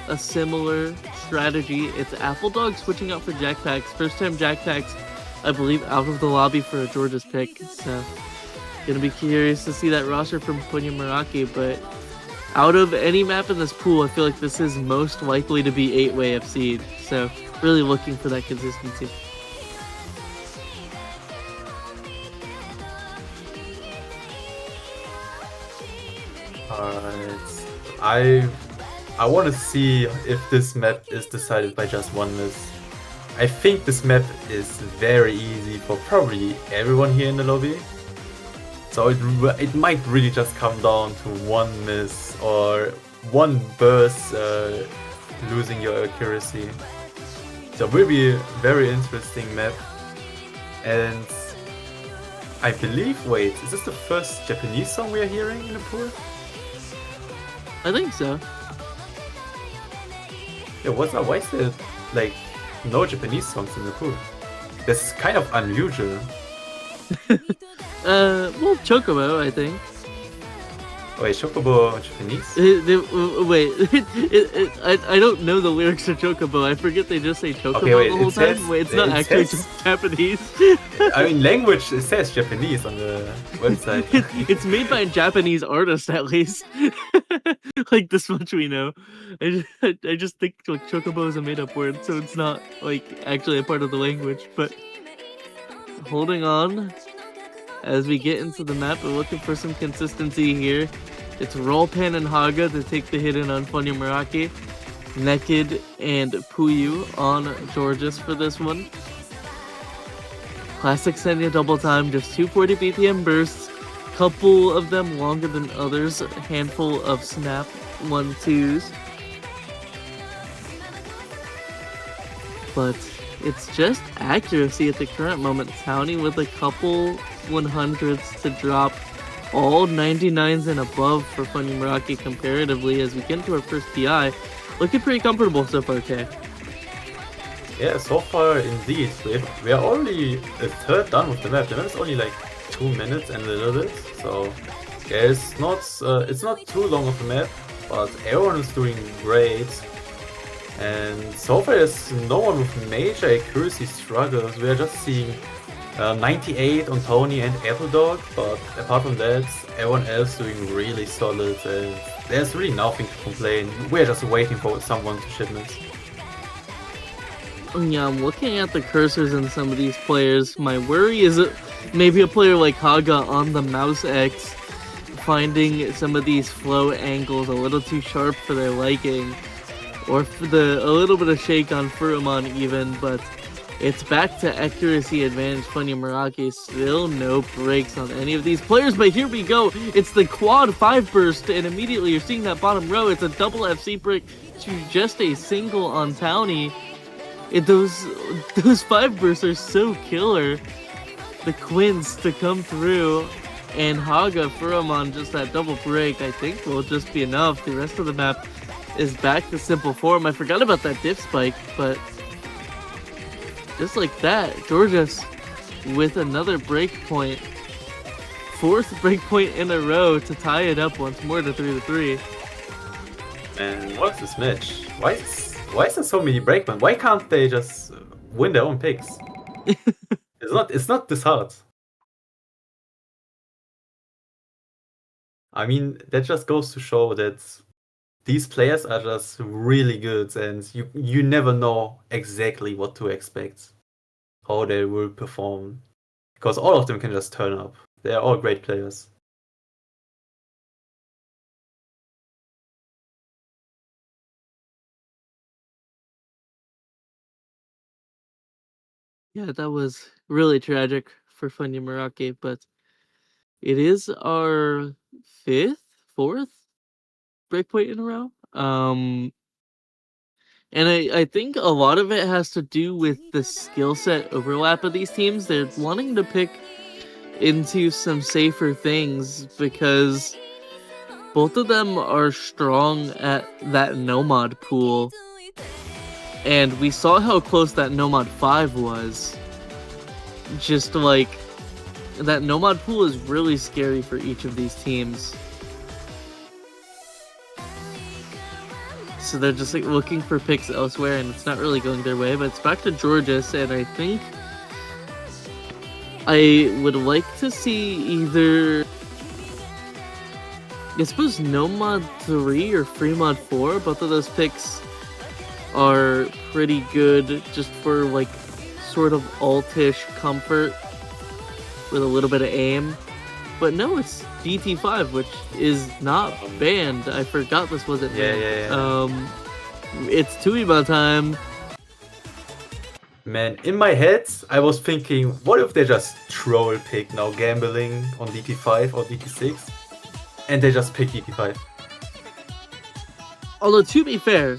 S5: a similar strategy. It's Apple Dog switching out for Jackpacks. First time Jackpacks, I believe, out of the lobby for a GIORGIS pick. So gonna be curious to see that roster from Funyamorake, but out of any map in this pool, I feel like this is most likely to be 8-way FC'd. So really looking for that consistency.
S6: I want to see if this map is decided by just one miss. I think this map is very easy for probably everyone here in the lobby. So it might really just come down to one miss or one burst losing your accuracy. So it will be a very interesting map. And I believe, wait, is this the first Japanese song we are hearing in the pool?
S5: I think so.
S6: Yeah, what's up? Why is there like no Japanese songs in the pool? That's kind of unusual.
S5: Well, Chocobo, I think.
S6: Wait, Chocobo Japanese?
S5: Wait, I don't know the lyrics to Chocobo. I forget they just say Chocobo
S6: Okay, wait,
S5: the whole
S6: it says-
S5: time. Wait, it's not
S6: it
S5: actually
S6: says-
S5: just Japanese.
S6: I mean, language, it says Japanese on the website.
S5: It's made by a Japanese artist, at least. Like, this much we know. I just think like Chocobo is a made-up word, so it's not like actually a part of the language. But holding on as we get into the map. We're looking for some consistency here. It's Rollpan and Haga to take the hit in on Funyamorake. Naked and Puyu on GIORGIS for this one. Classic Senya double time, just 240 BPM bursts. Couple of them longer than others. A handful of snap 1-2s. But it's just accuracy at the current moment. Townie with a couple 100s to drop all 99s and above for Funyamorake comparatively as we get into our first PI. Looking pretty comfortable so far, Kay.
S6: Yeah, so far indeed. We are only a third done with the map. The map is only like 2 minutes and a little bit, so yeah, it's not too long of a map, but everyone is doing great. And so far there's no one with major accuracy struggles. We are just seeing 98 on Tony and Apple Dog, but apart from that, everyone else doing really solid, and there's really nothing to complain. We're just waiting for someone to shipment.
S5: Yeah, I'm looking at the cursors in some of these players. My worry is maybe a player like Haga on the mouse X finding some of these flow angles a little too sharp for their liking, or for a little bit of shake on Furuman even, but it's back to accuracy advantage. Funyamorake still no breaks on any of these players, but here we go. It's the quad 5 burst, and immediately you're seeing that bottom row. It's a double FC break to just a single on Townie. Those 5 bursts are so killer. The Quins to come through, and Haga Furuman just that double break I think will just be enough. The rest of the map is back to simple form. I forgot about that diff spike, but just like that, GIORGIS with another breakpoint. 4th breakpoint in a row to tie it up once more to 3-3.
S6: And what's this match? Why is there so many breakpoints? Why can't they just win their own picks? It's not this hard. I mean, that just goes to show that these players are just really good, and you never know exactly what to expect, how they will perform, because all of them can just turn up. They are all great players.
S5: Yeah, that was really tragic for Funyamorake, but it is our 4th breakpoint in a row. And I think a lot of it has to do with the skill set overlap of these teams. They're wanting to pick into some safer things because both of them are strong at that Nomad pool. And we saw how close that Nomad 5 was. Just like, that Nomad pool is really scary for each of these teams. So they're just like looking for picks elsewhere, and it's not really going their way, but it's back to GIORGIS, and I think I would like to see either, I suppose, Nomad 3 or Fremod 4. Both of those picks are pretty good just for like sort of altish comfort with a little bit of aim. But no, it's DT5, which is not banned. I forgot this wasn't banned.
S6: Yeah.
S5: It's Tuiba time.
S6: Man, in my head, I was thinking, what if they just troll pick now gambling on DT5 or DT6, and they just pick DT5?
S5: Although, to be fair,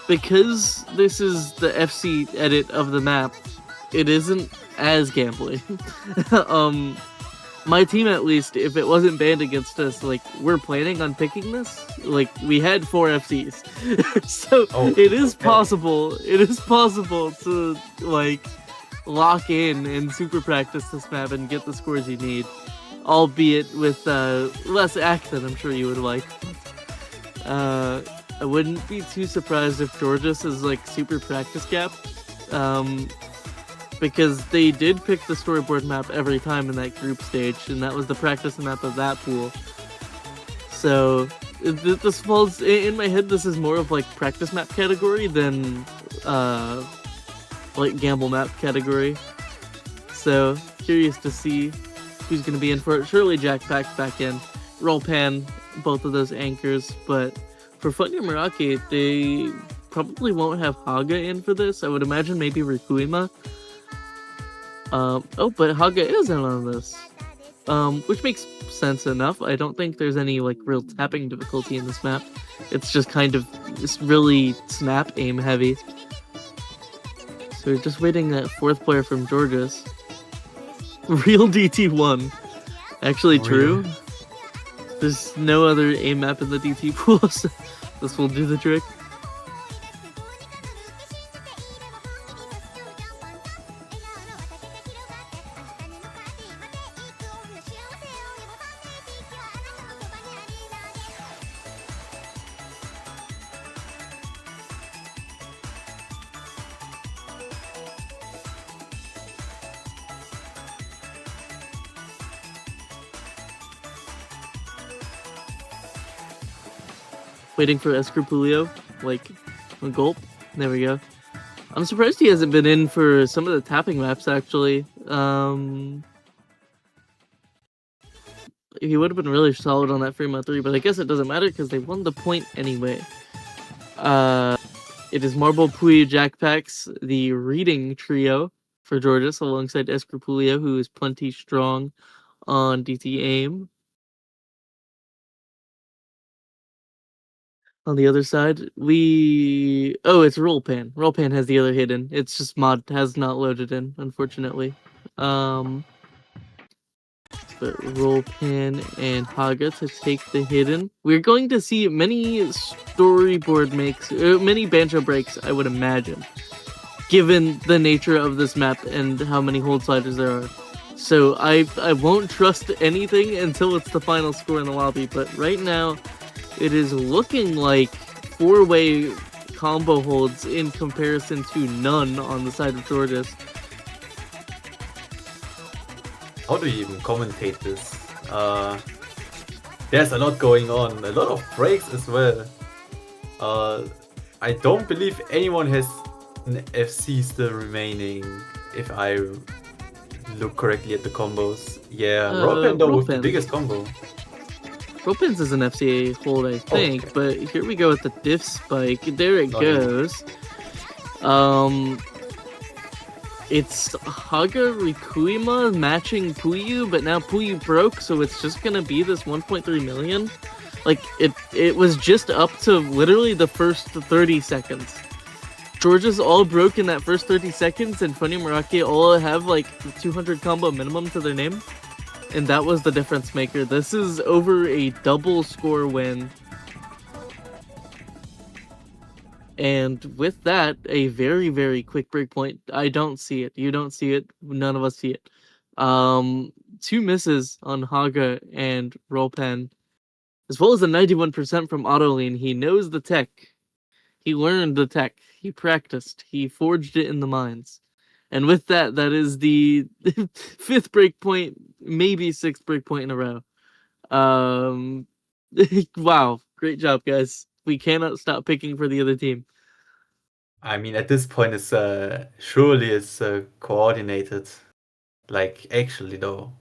S5: because this is the FC edit of the map, it isn't as gambling. My team, at least, if it wasn't banned against us, like, we're planning on picking this. Like, we had 4 FCs. So, it is possible to, like, lock in and super practice this map and get the scores you need. Albeit with less act than I'm sure you would like. I wouldn't be too surprised if GIORGIS is, like, super practice gap. Because they did pick the storyboard map every time in that group stage, and that was the practice map of that pool. So, this falls, in my head, this is more of like practice map category than like gamble map category. So, curious to see who's going to be in for it. Surely Jackpack back in. Roll Pan, both of those anchors. But for Funyamorake, they probably won't have Haga in for this. I would imagine maybe Rikuima. Oh, but Haga is in on this. Which makes sense enough. I don't think there's any like real tapping difficulty in this map. It's just kind of it's really snap aim heavy. So we're just waiting that fourth player from Georges. Real DT1. Actually true. There's no other aim map in the DT pool, so this will do the trick. Waiting for Escrupulio, like a gulp. There we go. I'm surprised he hasn't been in for some of the tapping maps, actually. He would have been really solid on that Fremont 3, but I guess it doesn't matter because they won the point anyway. It is Marble, Puyi, Jackpacks, the reading trio for Georges, alongside Escrupulio, who is plenty strong on DT aim. On the other side, it's Roll Pan. Roll Pan has the other hidden. It's just mod has not loaded in, unfortunately. But Roll Pan and Haga to take the hidden. We're going to see many storyboard makes, many banjo breaks, I would imagine, given the nature of this map and how many hold sliders there are. So I won't trust anything until it's the final score in the lobby, but right now, it is looking like four-way combo holds in comparison to none on the side of Georges.
S6: How do you even commentate this? There's a lot going on, a lot of breaks as well. I don't believe anyone has an FC still remaining, if I look correctly at the combos. Yeah, Ropen though with the biggest combo.
S5: Ropens is an FCA hold, I think, okay. But here we go with the diff spike. There it goes. It's Haga Rikuima matching Puyu, but now Puyu broke, so it's just gonna be this 1.3 million. Like, it was just up to literally the first 30 seconds. Georges all broke in that first 30 seconds, and Funyamorake all have like 200 combo minimum to their name. And that was the difference maker. This is over a double score win. And with that, a very, very quick break point. I don't see it. You don't see it. None of us see it. 2 misses on Haga and Rollpen, as well as a 91% from Autolean. He knows the tech. He learned the tech. He practiced. He forged it in the mines. And with that, that is the 5th break point, maybe 6th break point in a row. Wow, great job, guys. We cannot stop picking for the other team.
S6: I mean, at this point, it's surely it's coordinated. Like, actually, though.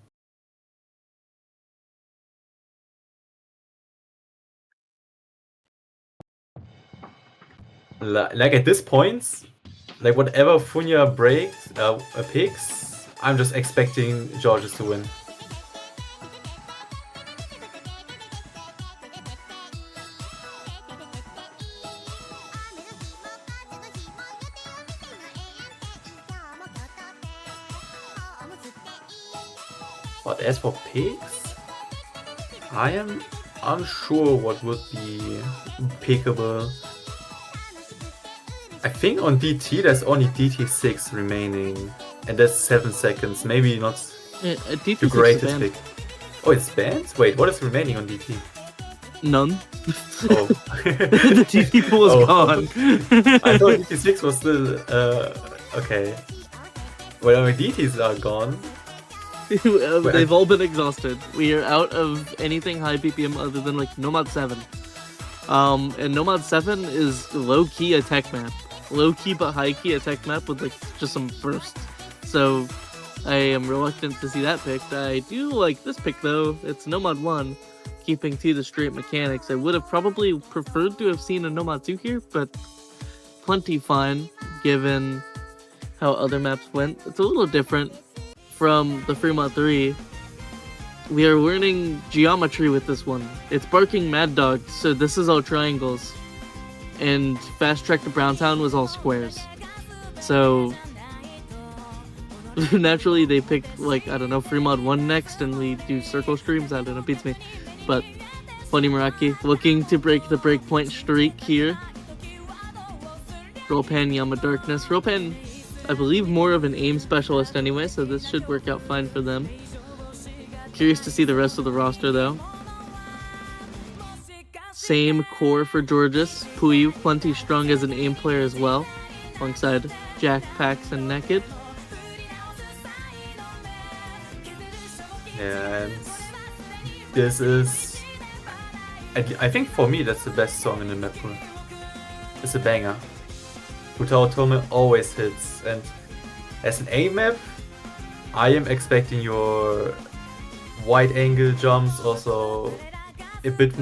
S6: Like, at this point, like, whatever Funya picks, I'm just expecting Georges to win. But as for picks, I am unsure what would be pickable. I think on DT there's only DT6 remaining, and that's 7 seconds. Maybe not the greatest pick. Oh, it's banned? Wait, what is remaining on DT?
S5: None.
S6: Oh.
S5: The DT pool is gone.
S6: I thought DT6 was still okay. Well, my DTs are gone.
S5: They've all been exhausted. We are out of anything high BPM other than like Nomad 7. And Nomad 7 is low-key attack map. Low-key but high-key attack map with like just some bursts. So I am reluctant to see that picked. I do like this pick though. It's Nomad 1, keeping to the straight mechanics. I would have probably preferred to have seen a Nomad 2 here, but plenty fine given how other maps went. It's a little different from the Fremont 3. We are learning geometry with this one. It's barking Mad Dog, so this is all triangles. And Fast Track to Browntown was all squares. So naturally they picked, like, I don't know, Fremont 1 next, and we do circle streams. I don't know, beats me. But Funyamorake looking to break the breakpoint streak here. Rollpan, Yama Darkness. Rollpan, I believe, more of an aim specialist anyway, so this should work out fine for them. Curious to see the rest of the roster though. Same core for Georgis. Puyu, plenty strong as an aim player as well, alongside Jack, Pax, and Naked.
S6: Yeah, and this is... I think for me that's the best song in the map pool. It's a banger. Futao Tome always hits, and as an aim map, I am expecting your wide angle jumps also a bit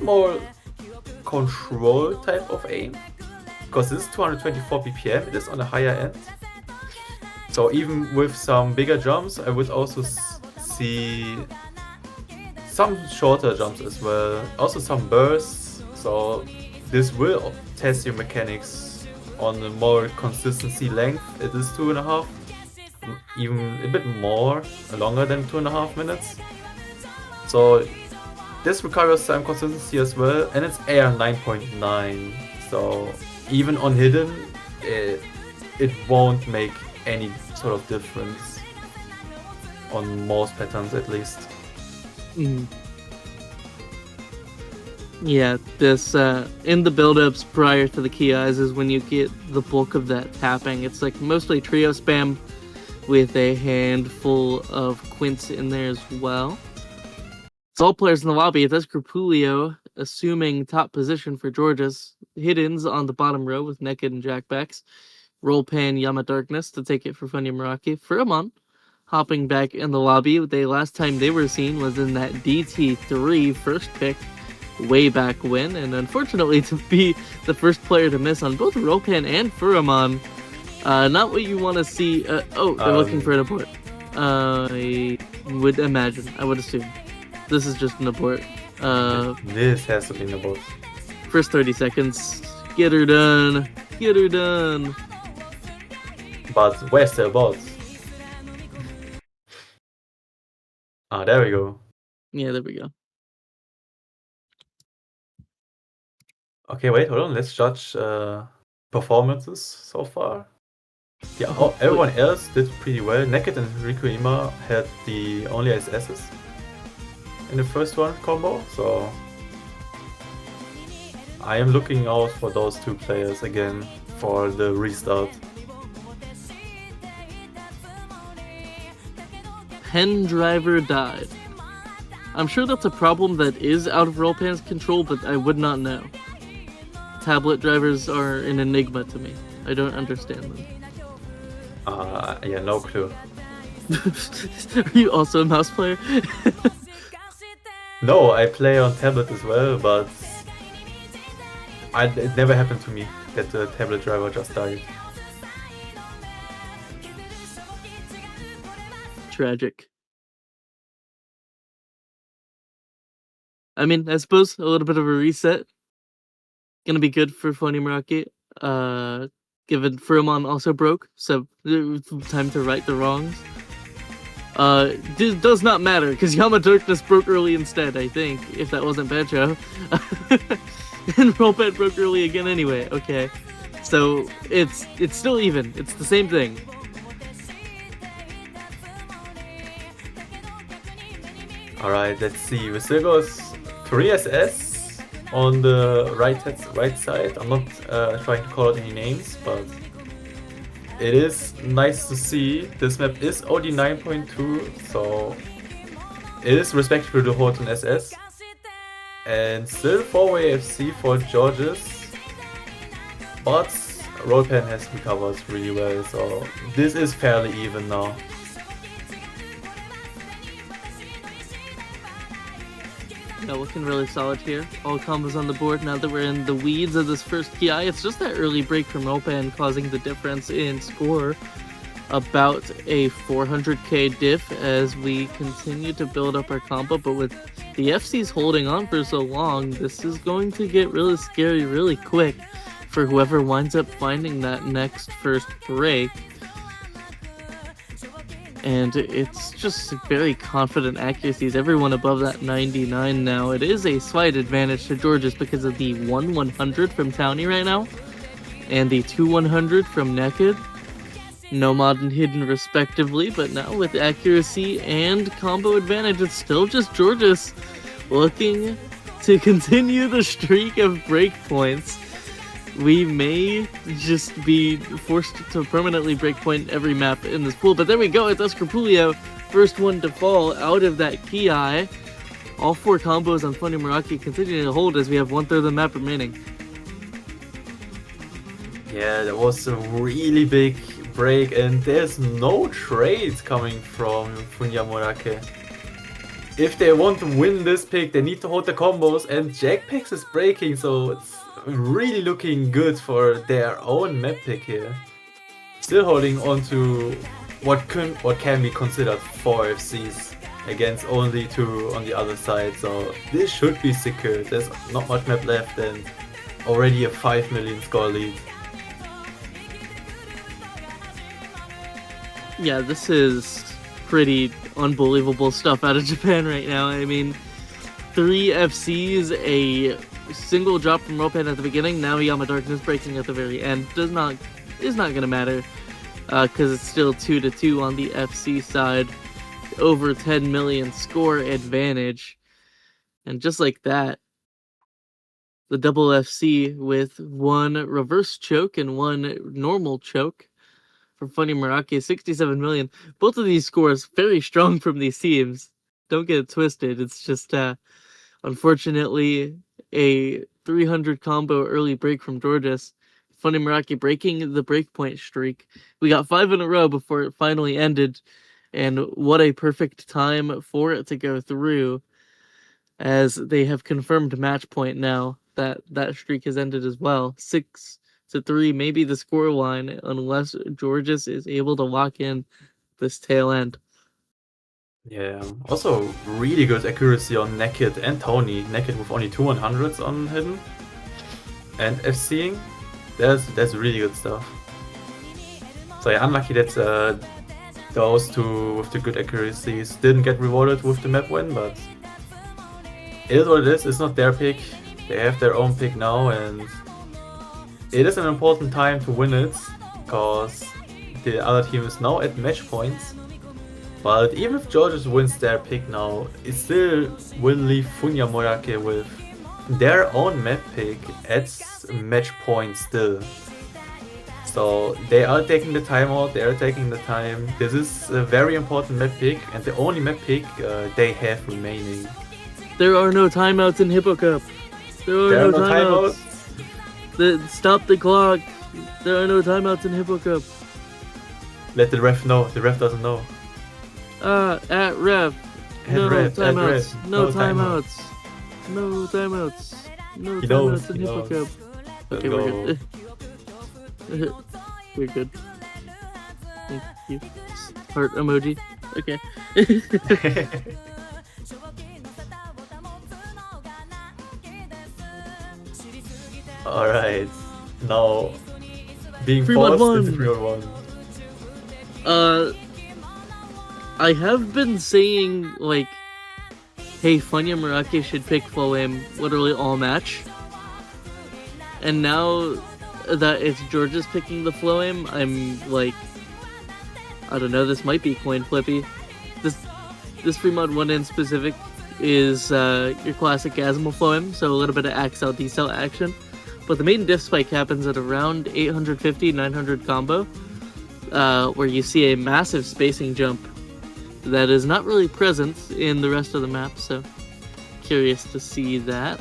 S6: more control type of aim, because this is 224 BPM, it is on the higher end. So even with some bigger jumps, I would also see some shorter jumps as well, also some bursts. So this will test your mechanics on a more consistency length. It is 2.5, even a bit more, longer than 2.5 minutes. So this requires some consistency as well, and it's AR 9.9. So even on hidden, it won't make any sort of difference on most patterns, at least.
S5: Yeah, this in the build-ups prior to the key eyes is when you get the bulk of that tapping. It's like mostly trio spam with a handful of quints in there as well. It's all players in the lobby. That's Grapulio assuming top position for Georgis. Hiddens on the bottom row with Naked and Jackbacks. Rollpan, Yama Darkness to take it for Funyamorake. Furamon hopping back in the lobby. The last time they were seen was in that DT3 first pick way back when, and unfortunately to be the first player to miss on both Rollpan and Furamon, not what you want to see. They're looking for an abort. I would imagine, I would assume. This is just an abort.
S6: This has to be an abort.
S5: First 30 seconds. Get her done. Get her done.
S6: But where's the abort? Ah, there we go.
S5: Yeah, there we go.
S6: Okay, wait, hold on. Let's judge performances so far. Yeah, everyone else did pretty well. Naked and Rikuima had the only SS's in the first one combo, so I am looking out for those two players again for the restart.
S5: Pen driver died. I'm sure that's a problem that is out of Rollpan's control, but I would not know. Tablet drivers are an enigma to me. I don't understand them.
S6: Yeah, no clue.
S5: Are you also a mouse player?
S6: No, I play on tablet as well, but it never happened to me that the tablet driver just died.
S5: Tragic. I mean, I suppose a little bit of a reset. Gonna be good for Funyamorake. Given Furamon also broke, so time to right the wrongs. It does not matter, because Yama Darkness broke early instead, I think, if that wasn't Bancho. And Rollpan broke early again anyway, okay. So, it's still even. It's the same thing.
S6: Alright, let's see. We still got 3 SS on the right side. I'm not trying to call out any names, but it is nice to see. This map is OD 9.2, so it is respectful to hold an SS. And still 4-way FC for Georgis, but Rollpen has recovered really well, so this is fairly even now.
S5: Yeah, looking really solid here. All combos on the board now that we're in the weeds of this first PI. It's just that early break from Rollpen causing the difference in score. About a 400k diff as we continue to build up our combo, but with the FCs holding on for so long, this is going to get really scary really quick for whoever winds up finding that next first break. And it's just very confident accuracies. Everyone above that 99 now. It is a slight advantage to Georges because of the 1-100 from Townie right now, and the 2-100 from Naked. Nomad and Hidden respectively, but now with accuracy and combo advantage, it's still just Georges looking to continue the streak of breakpoints. We may just be forced to permanently breakpoint every map in this pool, but there we go, it's Escapulio, first one to fall out of that Ki. All 4 combos on Funyamorake continuing to hold as we have 1/3 of the map remaining.
S6: Yeah, that was a really big break, and there's no trades coming from Funyamorake. If they want to win this pick, they need to hold the combos, and Jackpix is breaking, so it's really looking good for their own map pick here. Still holding on to what can be considered 4 FCs against only 2 on the other side, so this should be secure. There's not much map left and already a 5 million score lead.
S5: Yeah, this is pretty unbelievable stuff out of Japan right now. I mean, 3 FCs, a single drop from Rollpen at the beginning, now Yama Darkness breaking at the very end. Is not going to matter because it's still 2-2 on the FC side. Over 10 million score advantage. And just like that, the double FC with 1 reverse choke and 1 normal choke for Funyamorake, 67 million. Both of these scores very strong from these teams. Don't get it twisted. It's just, unfortunately, a 300 combo early break from Georges. Funyamorake breaking the breakpoint streak. We got 5 in a row before it finally ended. And what a perfect time for it to go through, as they have confirmed match point now that that streak has ended as well. 6-3, maybe the scoreline, unless Georges is able to lock in this tail end.
S6: Yeah, also really good accuracy on Naked and Tony. Naked with only 2 100s on Hidden. And FCing, that's really good stuff. So yeah, unlucky that those 2 with the good accuracies didn't get rewarded with the map win, but it is what it is. It's not their pick. They have their own pick now, and it is an important time to win it, because the other team is now at match points. But even if Georges wins their pick now, it still will leave Funyamorake with their own map pick at match point still. So they are taking the time out, they are taking the time. This is a very important map pick, and the only map pick they have remaining.
S5: There are no timeouts in Hippo Cup. There are no timeouts. Stop the clock. There are no timeouts in Hippo Cup.
S6: Let the ref know. The ref doesn't know.
S5: At ref. No timeouts. No timeouts. No timeouts. No timeouts in Hippo Cup. Okay, we're good. We're good. Thank you. Heart emoji. Okay.
S6: Alright. Now being
S5: 3-1-1.
S6: forced into 3-1-1.
S5: I have been saying, like, hey, Funyamorake should pick full aim literally all match. And now that it's Georges picking the flow aim, I'm like, I don't know, this might be coin flippy. This free mod 1 in specific is your classic Gazmal flow aim, so a little bit of Axel decel action. But the main diff spike happens at around 850-900 combo, where you see a massive spacing jump that is not really present in the rest of the map, so curious to see that.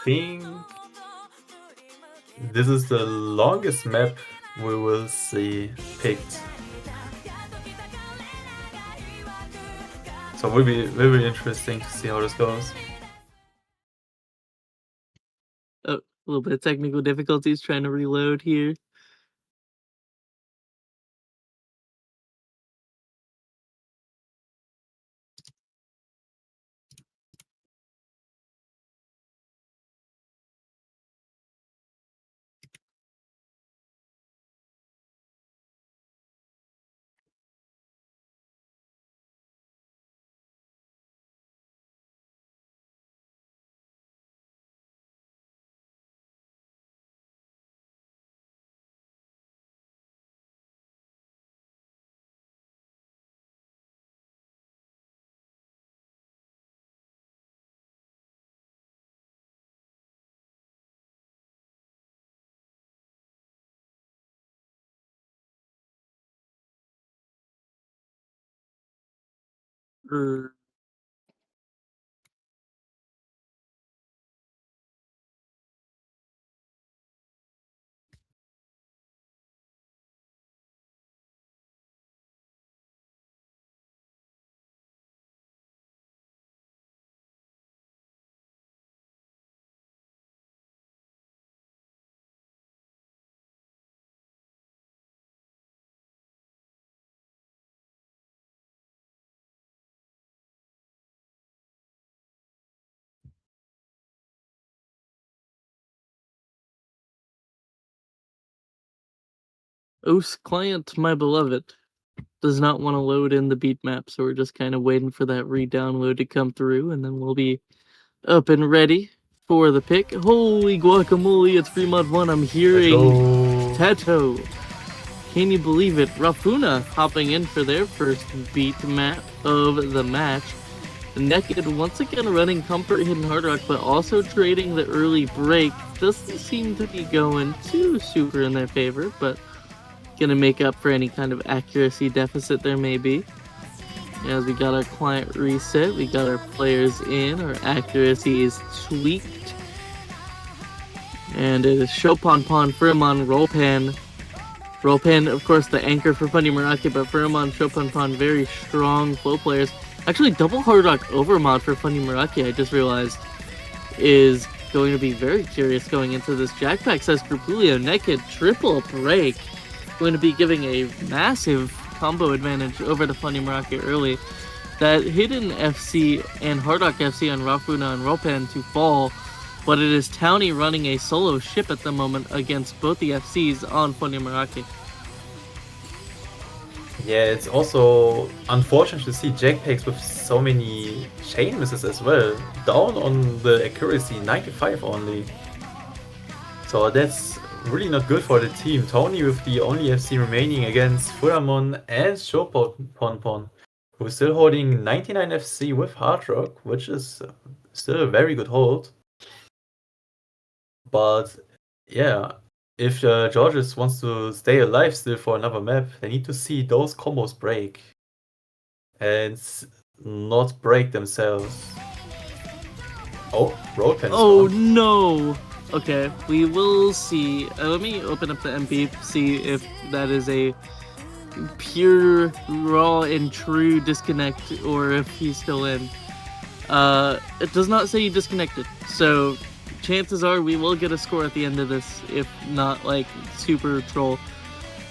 S6: think this is the longest map we will see picked. So it will be very interesting to see how this goes.
S5: Oh, a little bit of technical difficulties trying to reload here. OS client, my beloved, does not want to load in the beat map, so we're just kind of waiting for that re-download to come through, and then we'll be up and ready for the pick. Holy guacamole, it's Fremont 1. I'm hearing Tato. Can you believe it? Rafuna hopping in for their first beat map of the match. Naked once again running Comfort Hidden Hard Rock, but also trading the early break. Doesn't seem to be going too super in their favor, but gonna make up for any kind of accuracy deficit there may be. As we got our client reset, we got our players in, our accuracy is tweaked. And it is Chopin, Furamon, Rollpan. Rollpan, of course, the anchor for Funyamorake, but Furamon, Chopin, very strong flow players. Actually, double Hard Rock Overmod for Funyamorake, I just realized, is going to be very curious going into this. Jackpack says Scrupulio, Naked, triple break. Going to be giving a massive combo advantage over the Funyamorake early. That hidden FC and Hard Rock FC on Rafuna and Ropan to fall, but it is Townie running a solo ship at the moment against both the FCs on Funyamorake.
S6: Yeah, it's also unfortunate to see Jackpacks with so many chain misses as well. Down on the accuracy, 95 only. So that's really not good for the team. Tony with the only FC remaining against Furamon and Chopon, who's still holding 99 FC with Hard Rock, which is still a very good hold. But yeah, if Georges wants to stay alive still for another map, they need to see those combos break and not break themselves. Oh, road pen.
S5: Oh no! Okay, we will see. Let me open up the MP, see if that is a pure, raw, and true disconnect, or if he's still in. It does not say he disconnected, so chances are we will get a score at the end of this, if not like super troll.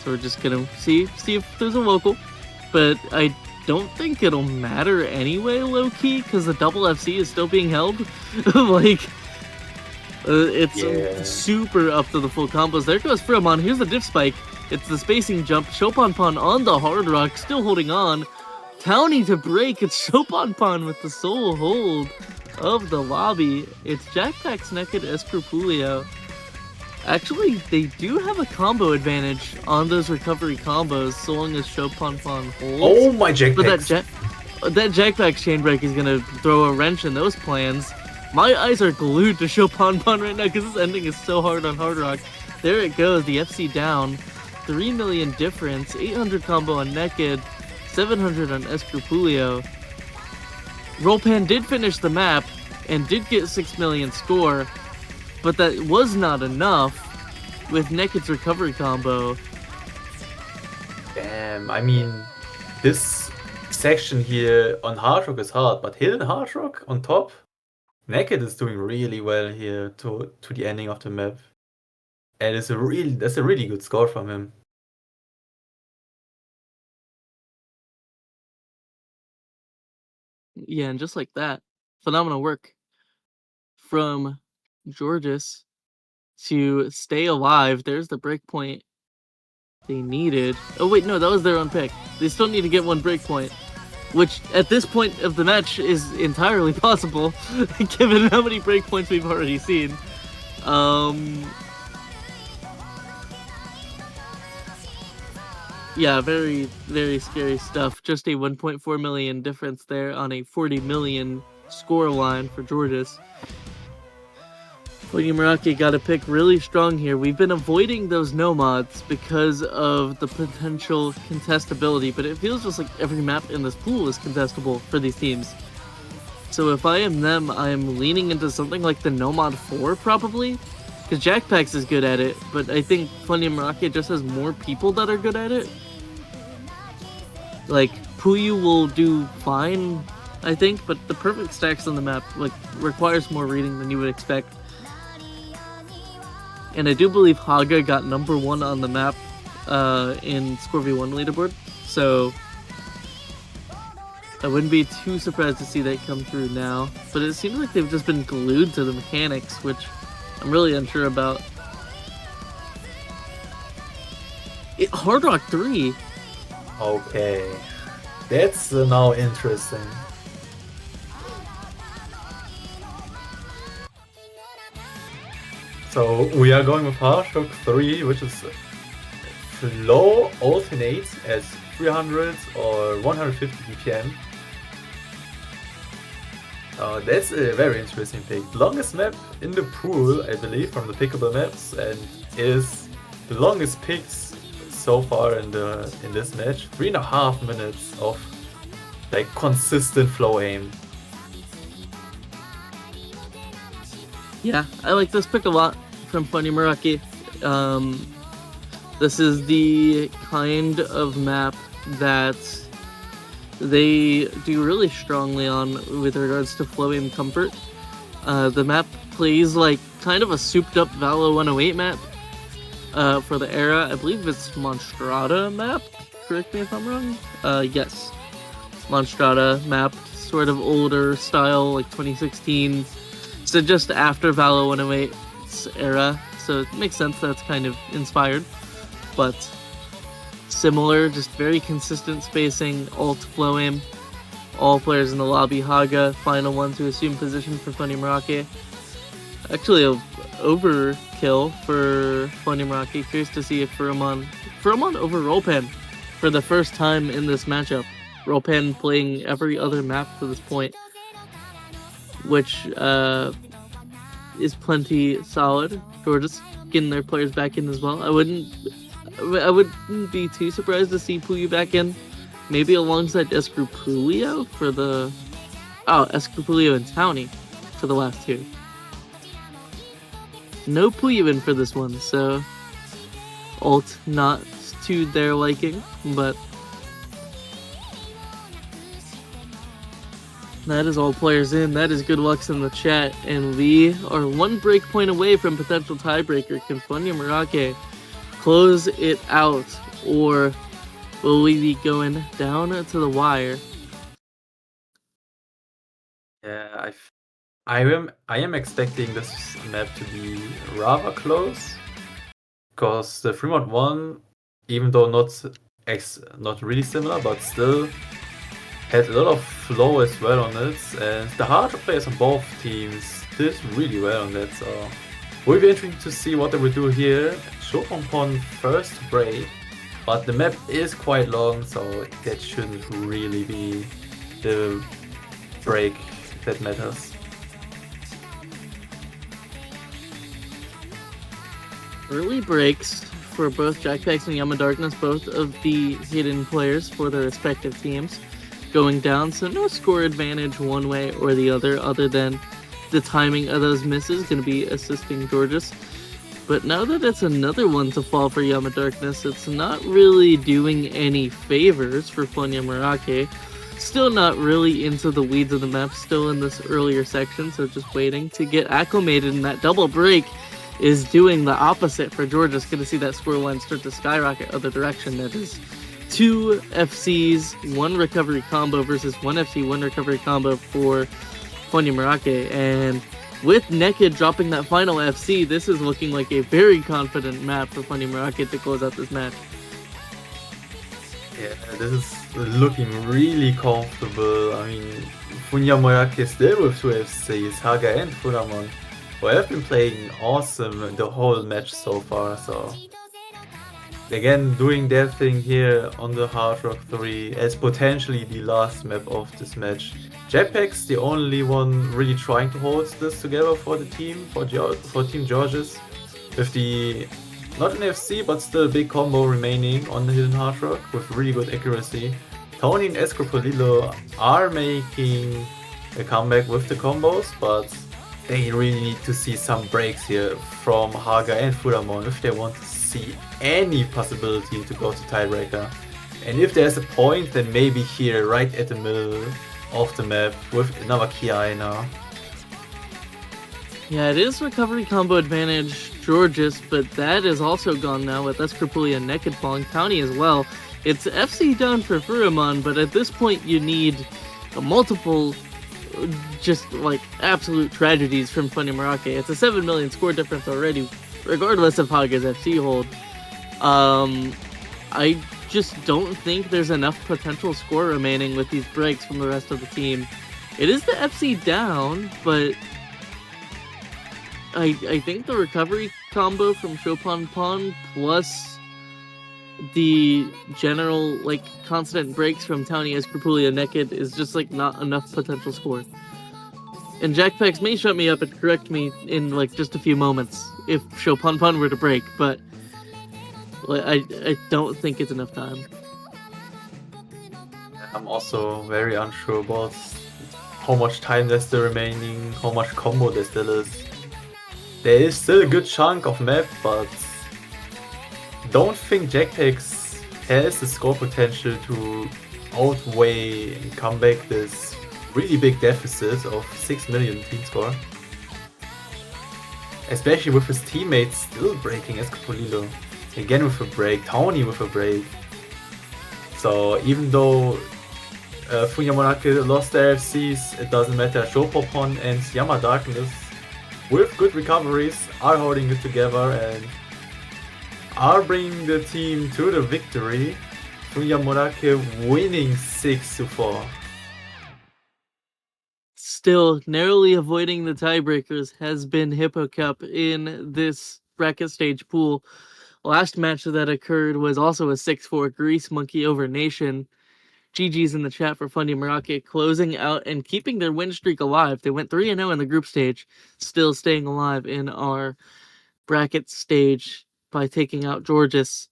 S5: So we're just gonna see if there's a local, but I don't think it'll matter anyway, low key, because the double FC is still being held. Like. It's super up to the full combos. There goes Furamon. Here's the diff spike. It's the spacing jump. Chopin on the Hard Rock, still holding on. Townie to break. It's Chopin with the sole hold of the lobby. It's Jackpack's Naked Escrupulio. Actually, they do have a combo advantage on those recovery combos, so long as Chopin holds.
S6: Oh my Jackpack!
S5: But that Jackpack chain break is gonna throw a wrench in those plans. My eyes are glued to Chopin right now because this ending is so hard on Hard Rock. There it goes, the FC down. 3 million difference, 800 combo on Naked, 700 on Escrupulio. Rollpan did finish the map and did get 6 million score, but that was not enough with Naked's recovery combo.
S6: Damn, I mean, this section here on Hard Rock is hard, but Hidden Hard Rock on top, Naked is doing really well here to the ending of the map. And that's a really good score from him.
S5: Yeah, and just like that, phenomenal work from Georgis to stay alive. There's the breakpoint they needed. Oh wait, no, that was their own pick. They still need to get one breakpoint, which at this point of the match is entirely possible, given how many breakpoints we've already seen. Yeah, very, very scary stuff. Just a 1.4 million difference there on a 40 million score line for Georgis. Funyamorake got a pick really strong here. We've been avoiding those nomads because of the potential contestability, but it feels just like every map in this pool is contestable for these teams. So if I am them, I am leaning into something like the Nomad 4 probably, because Jackpax is good at it, but I think Funyamorake just has more people that are good at it. Like, Puyu will do fine, I think, but the perfect stacks on the map like requires more reading than you would expect. And I do believe Haga got number 1 on the map in Score V1 leaderboard, so I wouldn't be too surprised to see that come through now. But it seems like they've just been glued to the mechanics, which I'm really unsure about. Hard Rock 3.
S6: Okay, that's now interesting. So we are going with Hard Rock 3, which is flow alternates at 300 or 150 BPM. That's a very interesting pick. Longest map in the pool, I believe, from the pickable maps, and is the longest picked so far in this match. 3.5 minutes of like consistent flow aim.
S5: Yeah, I like this pick a lot from Funyamorake. This is the kind of map that they do really strongly on with regards to flow aim comfort. The map plays like kind of a souped up Valo 108 map for the era. I believe it's Monstrata map, correct me if I'm wrong. Yes, Monstrata map, sort of older style, like 2016. So just after Valo 108's era, so it makes sense that's kind of inspired, but similar, just very consistent spacing, alt flow aim, all players in the lobby. Haga, final one to assume position for Funyamorake. Actually, a overkill for Funyamorake. Curious to see if Furamon over Rollpen for the first time in this matchup. Rollpen playing every other map to this point, which is plenty solid. Georgis getting their players back in as well. I wouldn't be too surprised to see Puyu back in. Maybe alongside Escrupulio for the... Oh, Escrupulio and Townie for the last two. No Puyu in for this one, so... Ult not to their liking, but... That is all players in. That is good lucks in the chat. And we are one breakpoint away from potential tiebreaker. Can Funyamorake close it out, or will we be going down to the wire?
S6: Yeah, I am expecting this map to be rather close, because the Fremont 1, even though not really similar, but still had a lot of flow as well on it, and the harder players on both teams did really well on that, so will be interesting to see what they will do here. Shokonpon first break, but the map is quite long, so that shouldn't really be the break that matters.
S5: Early breaks for both Jackpax and Yama Darkness, both of the hidden players for their respective teams, going down, so no score advantage one way or the other than the timing of those misses going to be assisting Georgis. But now that it's another one to fall for Yama Darkness, it's not really doing any favors for Funyamorake. Still not really into the weeds of the map, still in this earlier section, so just waiting to get acclimated, and that double break is doing the opposite for Georgis. Going to see that score line start to skyrocket other direction. That is 2 FCs, 1 recovery combo versus 1 FC, 1 recovery combo for Funyamorake, and with Naked dropping that final FC, this is looking like a very confident map for Funyamorake to close out this match.
S6: Yeah, this is looking really comfortable. I mean, Funyamorake still with 2 FCs, Haga and Funamon, who have been playing awesome the whole match so far, so again doing their thing here on the Hard Rock 3 as potentially the last map of this match. Jetpack's the only one really trying to hold this together for the team, for Team GIORGIS, with the not an FC but still a big combo remaining on the Hidden Hard Rock with really good accuracy. Tony and Escropolilo are making a comeback with the combos, but they really need to see some breaks here from Haga and Furamon if they want to see any possibility to go to tiebreaker. And if there's a point, then maybe here right at the middle of the map with another Ki now.
S5: Yeah, it is recovery combo advantage Georgis, but that is also gone now with Escropulia and Naked falling, County as well. It's FC down for Furamon, but at this point you need multiple just like absolute tragedies from Funyamorake. It's a 7 million score difference already, regardless of Haga's FC hold. I just don't think there's enough potential score remaining with these breaks from the rest of the team. It is the FC down, but I think the recovery combo from Chopin Pon plus the general like constant breaks from Townie Escropulia Naked is just like not enough potential score. And Jackpacks may shut me up and correct me in like just a few moments if Chopin Pon were to break, but I don't think it's enough time.
S6: I'm also very unsure about how much time there's still remaining, how much combo there still is. There is still a good chunk of map, but don't think Jackpacks has the score potential to outweigh and come back this really big deficit of 6 million team score. Especially with his teammates still breaking Escropolilo. Again with a break, Townie with a break. So even though Funyamorake lost their FCs, it doesn't matter. Shopopon and Yama Darkness with good recoveries are holding it together and are bringing the team to the victory. Funyamorake winning 6-4.
S5: Still, narrowly avoiding the tiebreakers has been Hippo Cup in this bracket stage pool. Last match that occurred was also a 6-4 Grease Monkey over Nation. GG's in the chat for Funyamorake closing out and keeping their win streak alive. They went 3-0 in the group stage, still staying alive in our bracket stage by taking out GIORGIS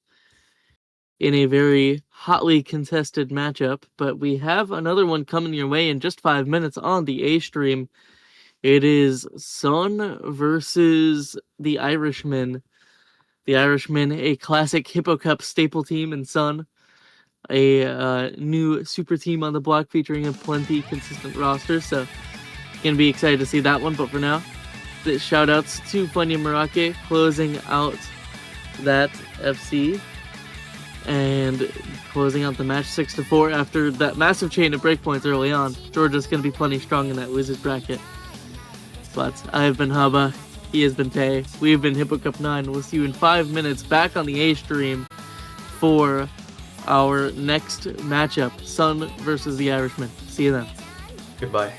S5: in a very hotly contested matchup. But we have another one coming your way in just 5 minutes on the A stream. It is Sun versus the Irishmen. The Irishmen, a classic Hippo Cup staple team in Sun. A new super team on the block featuring a plenty consistent roster. So, gonna be excited to see that one. But for now, the shout outs to Funyamorake closing out that FC and closing out the match 6-4 after that massive chain of breakpoints early on. Georgia's gonna be plenty strong in that losers bracket. But I have been Haba. He has been Tay. We have been Hippo Cup 9. We'll see you in 5 minutes back on the A stream for our next matchup, Sun versus the Irishmen. See you then.
S6: Goodbye.